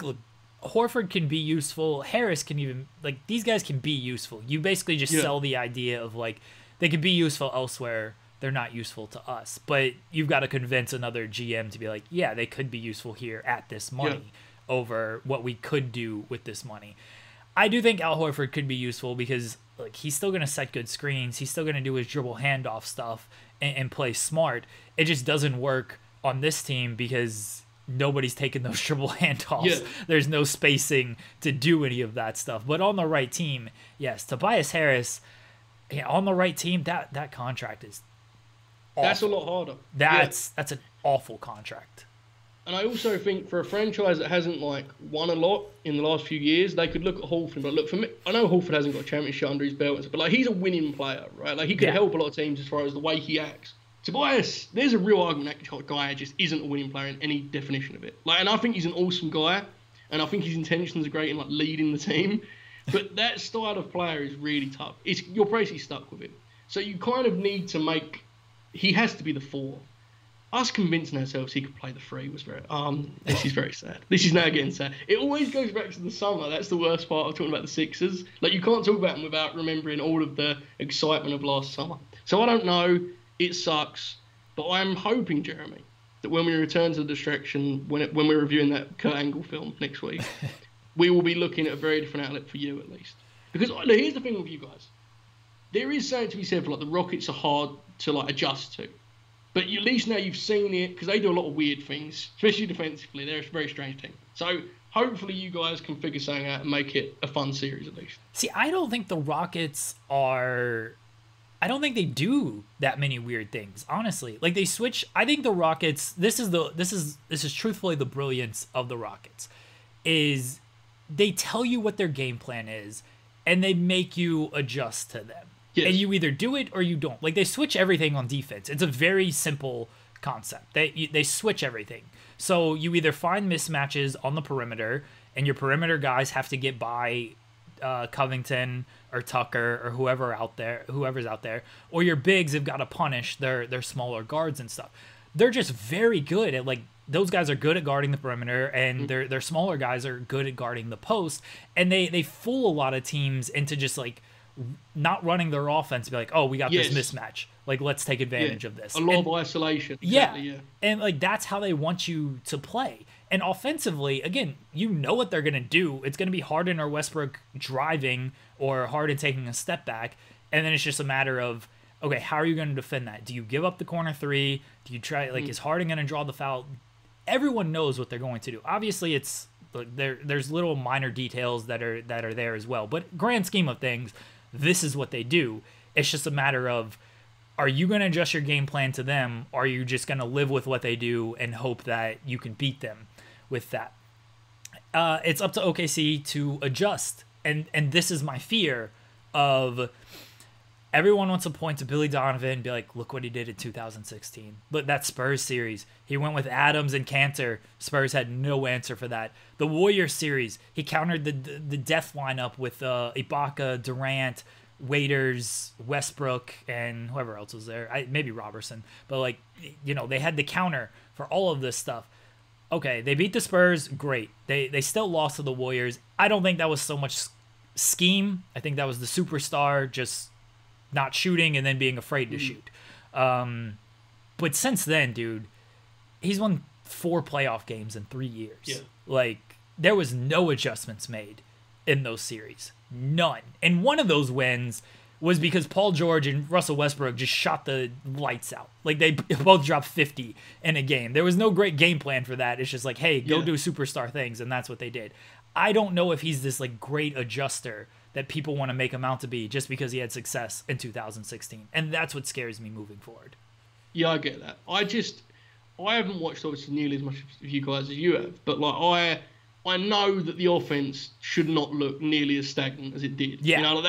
look, Horford can be useful. Harris can even, like, these guys can be useful. You basically just sell the idea of, like, they could be useful elsewhere. They're not useful to us. But you've got to convince another GM to be like, yeah, they could be useful here at this money. Over what we could do with this money. I do think Al Horford could be useful because like he's still going to set good screens. He's still going to do his dribble handoff stuff and play smart. It just doesn't work on this team because nobody's taking those dribble handoffs. Yeah. There's no spacing to do any of that stuff. But on the right team, yes, Tobias Harris, on the right team, that contract is awful. That's a lot harder. That's an awful contract. And I also think for a franchise that hasn't like won a lot in the last few years, they could look at Horford. But look, for me, I know Horford hasn't got a championship under his belt, but like he's a winning player, right? Like he could help a lot of teams as far as the way he acts. Tobias, there's a real argument that guy just isn't a winning player in any definition of it. Like, and I think he's an awesome guy, and I think his intentions are great in like leading the team. But that style of player is really tough. You're basically stuck with him. So you kind of need to make. He has to be the 4. Us convincing ourselves he could play the 3 was very. This is very sad. This is now getting sad. It always goes back to the summer. That's the worst part of talking about the Sixers. Like, you can't talk about them without remembering all of the excitement of last summer. So I don't know. It sucks. But I'm hoping, Jeremy, that when we return to the distraction, when we're reviewing that Kurt Angle film next week, we will be looking at a very different outlet for you, at least. Because look, here's the thing with you guys. There is something to be said for, like, the Rockets are hard to, like, adjust to. But at least now you've seen it, because they do a lot of weird things, especially defensively. They're a very strange team. So hopefully you guys can figure something out and make it a fun series at least. See, I don't think the Rockets are I don't think they do that many weird things, honestly. Like they switch. I think the Rockets. This is truthfully the brilliance of the Rockets, is they tell you what their game plan is, and they make you adjust to them. Yes. And you either do it or you don't. Like they switch everything on defense. It's a very simple concept. They switch everything. So you either find mismatches on the perimeter, and your perimeter guys have to get by Covington or Tucker or whoever's out there, or your bigs have got to punish their smaller guards and stuff. They're just very good at, like, those guys are good at guarding the perimeter, and their smaller guys are good at guarding the post, and they fool a lot of teams into just like not running their offense, be like, oh, we got this mismatch, like let's take advantage of this. A lot of isolation. Exactly, yeah, and like that's how they want you to play. And offensively, again, you know what they're going to do. It's going to be Harden or Westbrook driving, or Harden taking a step back. And then it's just a matter of, okay, how are you going to defend that? Do you give up the corner three? Do you try, like, is Harden going to draw the foul? Everyone knows what they're going to do. Obviously, it's there's little minor details that are there as well. But grand scheme of things, this is what they do. It's just a matter of, are you going to adjust your game plan to them? Or are you just going to live with what they do and hope that you can beat them with that? It's up to OKC to adjust. And this is my fear of, everyone wants to point to Billy Donovan and be like, look what he did in 2016. But that Spurs series, he went with Adams and Cantor. Spurs had no answer for that. The Warriors series, he countered the death lineup with Ibaka, Durant, Waiters, Westbrook, and whoever else was there. Maybe Robertson. But, like, you know, they had the counter for all of this stuff. Okay, they beat the Spurs, great. They still lost to the Warriors. I don't think that was so much scheme. I think that was the superstar just not shooting and then being afraid to shoot. But since then, dude, he's won 4 playoff games in 3 years. Yeah. Like, there was no adjustments made in those series. None. And one of those wins was because Paul George and Russell Westbrook just shot the lights out. Like, they both dropped 50 in a game. There was no great game plan for that. It's just like, hey, go do superstar things, and that's what they did. I don't know if he's this, like, great adjuster that people want to make him out to be just because he had success in 2016. And that's what scares me moving forward. Yeah, I get that. I haven't watched, obviously, nearly as much of you guys as you have, but, like, I know that the offense should not look nearly as stagnant as it did. Yeah. You know,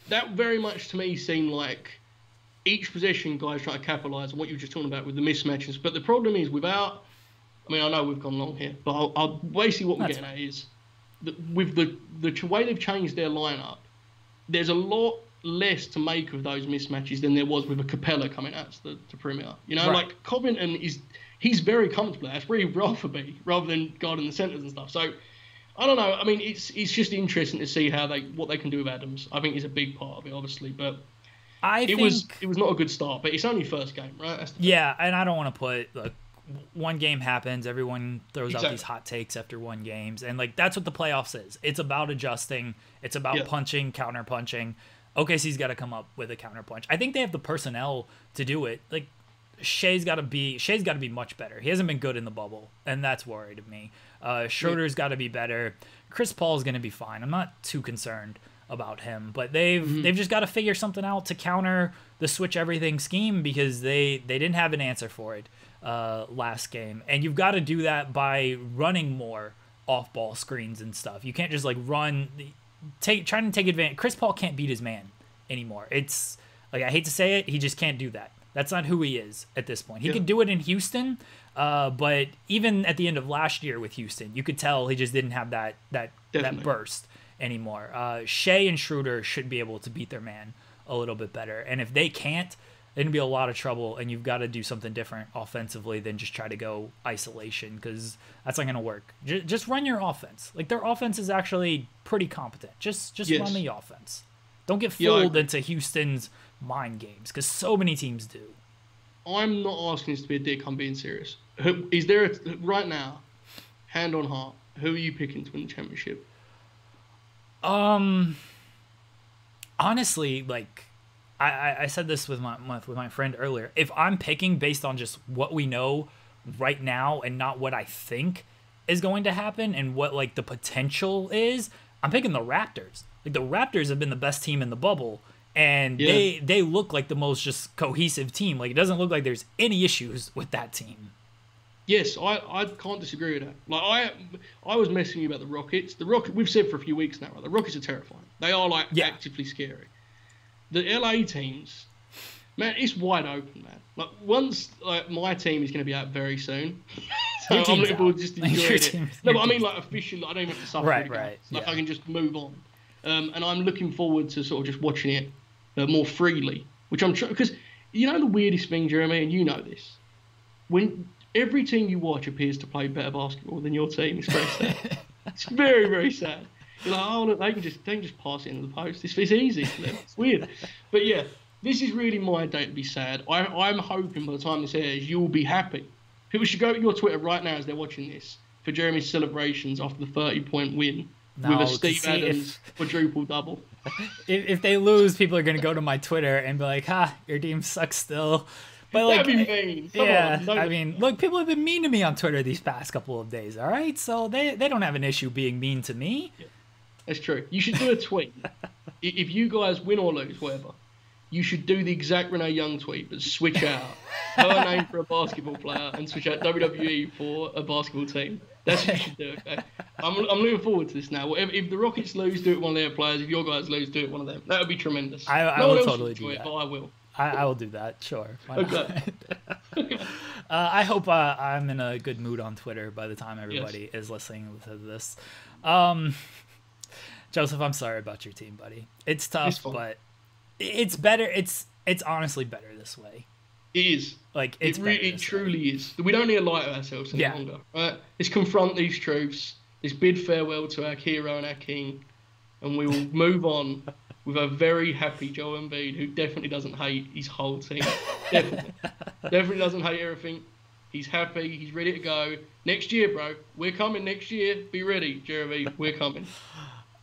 that very much to me seemed like each possession guys trying to capitalize on what you were just talking about with the mismatches. But the problem is I know we've gone long here, but I'll basically what we're getting at is that with the way they've changed their lineup, there's a lot less to make of those mismatches than there was with a Capella coming out to the perimeter. You know, like Covington he's very comfortable. That's where he'd rather be, rather than guarding the centers and stuff. So, I don't know. I mean, it's just interesting to see what they can do with Adams. I think he's a big part of it, obviously, but it was not a good start. But it's only first game, right? And I don't want to put one game happens. Everyone throws out these hot takes after one games, and like that's what the playoffs is. It's about adjusting. It's about punching, counter punching. OKC's got to come up with a counter punch. I think they have the personnel to do it. Like, Shea's got to be much better. He hasn't been good in the bubble, and that's worried of me. Schroeder's got to be better. Chris Paul's going to be fine. I'm not too concerned about him, but they've just got to figure something out to counter the switch everything scheme, because they didn't have an answer for it last game, and you've got to do that by running more off-ball screens and stuff. You can't just like trying to take advantage. Chris Paul can't beat his man anymore. It's like, I hate to say it, he just can't do that. That's not who he is at this point. He could do it in Houston, but even at the end of last year with Houston, you could tell he just didn't have that burst anymore. Shea and Schroeder should be able to beat their man a little bit better. And if they can't, there's going to be a lot of trouble, and you've got to do something different offensively than just try to go isolation, because that's not going to work. Just run your offense. Like, their offense is actually pretty competent. Just run the offense. Don't get fooled into Houston's mind games, because so many teams do. I'm not asking this to be a dick. I'm being serious. Is there right now, hand on heart, who are you picking to win the championship? Honestly, like I said this with my friend earlier. If I'm picking based on just what we know right now and not what I think is going to happen and what like the potential is, I'm picking the Raptors. Like, the Raptors have been the best team in the bubble, And they look like the most just cohesive team. Like, it doesn't look like there's any issues with that team. Yes, I can't disagree with that. Like I was messing you about the Rockets. We've said for a few weeks now, right? The Rockets are terrifying. They are actively scary. The LA teams, man, it's wide open, man. Like once my team is going to be out very soon, so I'm looking forward to just enjoying it. No, but I mean like officially, I don't even have to suffer. Right. Like I can just move on, and I'm looking forward to sort of just watching it more freely, which I'm trying because you know the weirdest thing, Jeremy, and you know this when. Every team you watch appears to play better basketball than your team. It's very sad. It's very, very sad. You're like, oh, look, they can just pass it into the post. It's easy for them. It's weird. But yeah, this is really my day to be sad. I'm hoping by the time this airs, you'll be happy. People should go to your Twitter right now as they're watching this for Jeremy's celebrations after the 30-point win with a Steve Adams quadruple double. If they lose, people are going to go to my Twitter and be like, your team sucks still. But like, that'd be mean. Come on, I mean, look, people have been mean to me on Twitter these past couple of days, all right? So they don't have an issue being mean to me. Yeah, that's true. You should do a tweet. If you guys win or lose, whatever, you should do the exact Renee Young tweet, but switch out her name for a basketball player and switch out WWE for a basketball team. That's what you should do, okay? I'm looking forward to this now. If the Rockets lose, do it one of their players. If your guys lose, do it one of them. That would be tremendous. I will totally do that. But I will. I will do that, sure. Okay. I hope I'm in a good mood on Twitter by the time everybody is listening to this. Joseph, I'm sorry about your team, buddy. It's tough, but it's better. It's honestly better this way. It is. Like it truly is. We don't need to lie to ourselves any longer. Right? Let's confront these truths. Let's bid farewell to our hero and our king, and we will move on. With a very happy Joel Embiid, who definitely doesn't hate his whole team. Definitely doesn't hate everything. He's happy. He's ready to go. Next year, bro. We're coming next year. Be ready, Jeremy. We're coming.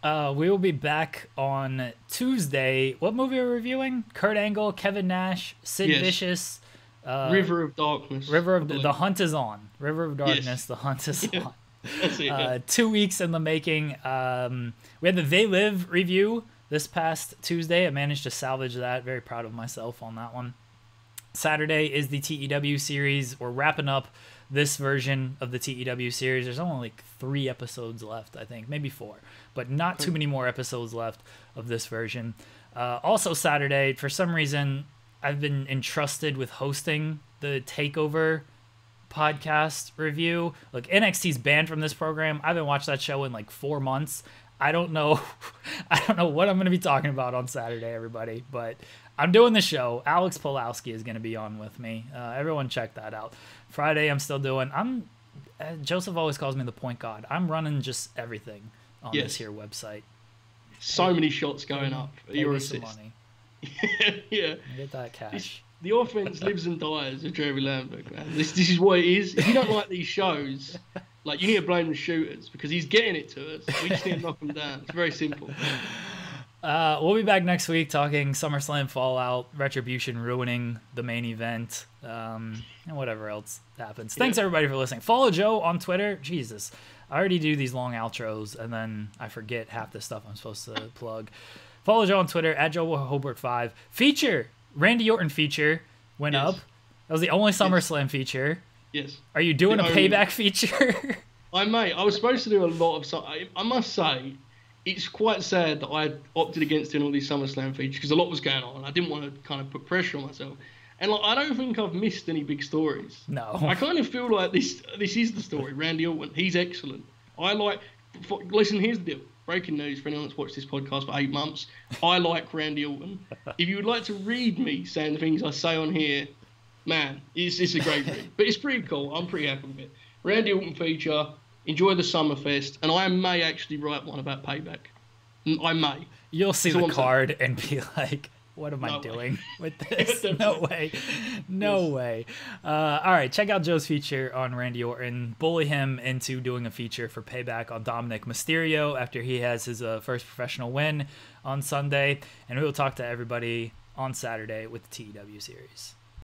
We will be back on Tuesday. What movie are we reviewing? Kurt Angle, Kevin Nash, Sid Vicious. River of Darkness. The Hunt is on. River of Darkness, The Hunt is on. That's it, 2 weeks in the making. We had the They Live review this past Tuesday. I managed to salvage that. Very proud of myself on that one. Saturday is the TEW series. We're wrapping up this version of the TEW series. There's only like 3 episodes left, I think. Maybe 4. But not too many more episodes left of this version. Also Saturday, for some reason, I've been entrusted with hosting the TakeOver podcast review. Look, NXT's banned from this program. I haven't watched that show in like 4 months. I don't know what I'm going to be talking about on Saturday, everybody, but I'm doing the show. Alex Pulowski is going to be on with me. Everyone check that out. Friday, I'm still doing. Joseph always calls me the point god. I'm running just everything on this here website. So many shots going up. Your assist. Money. Yeah. Get that cash. The offense lives and dies of Jeremy Lambert, man. This is what it is. If you don't like these shows, like you need to blame the shooters because he's getting it to us. We just need to knock them down. It's very simple. We'll be back next week talking SummerSlam Fallout, Retribution ruining the main event, and whatever else happens. Thanks everybody for listening. Follow Joe on Twitter. Jesus, I already do these long outros and then I forget half the stuff I'm supposed to plug. Follow Joe on Twitter at JoeHulbert5. Feature. Randy Orton feature went up. That was the only SummerSlam feature. Yes. Are you doing a payback feature? I may. I was supposed to do a lot of... I must say, it's quite sad that I opted against doing all these SummerSlam features because a lot was going on. I didn't want to kind of put pressure on myself. And I don't think I've missed any big stories. No. I kind of feel like this is the story. Randy Orton, he's excellent. Listen, here's the deal. Breaking news for anyone that's watched this podcast for 8 months. I like Randy Orton. If you would like to read me saying the things I say on here, man, it's a great read. But it's pretty cool. I'm pretty happy with it. Randy Orton feature. Enjoy the Summerfest. And I may actually write one about Payback. I may. You'll see the card and be like, what am I doing with this? No way. No way. All right, check out Joe's feature on Randy Orton. Bully him into doing a feature for Payback on Dominic Mysterio after he has his first professional win on Sunday. And we will talk to everybody on Saturday with the TEW series.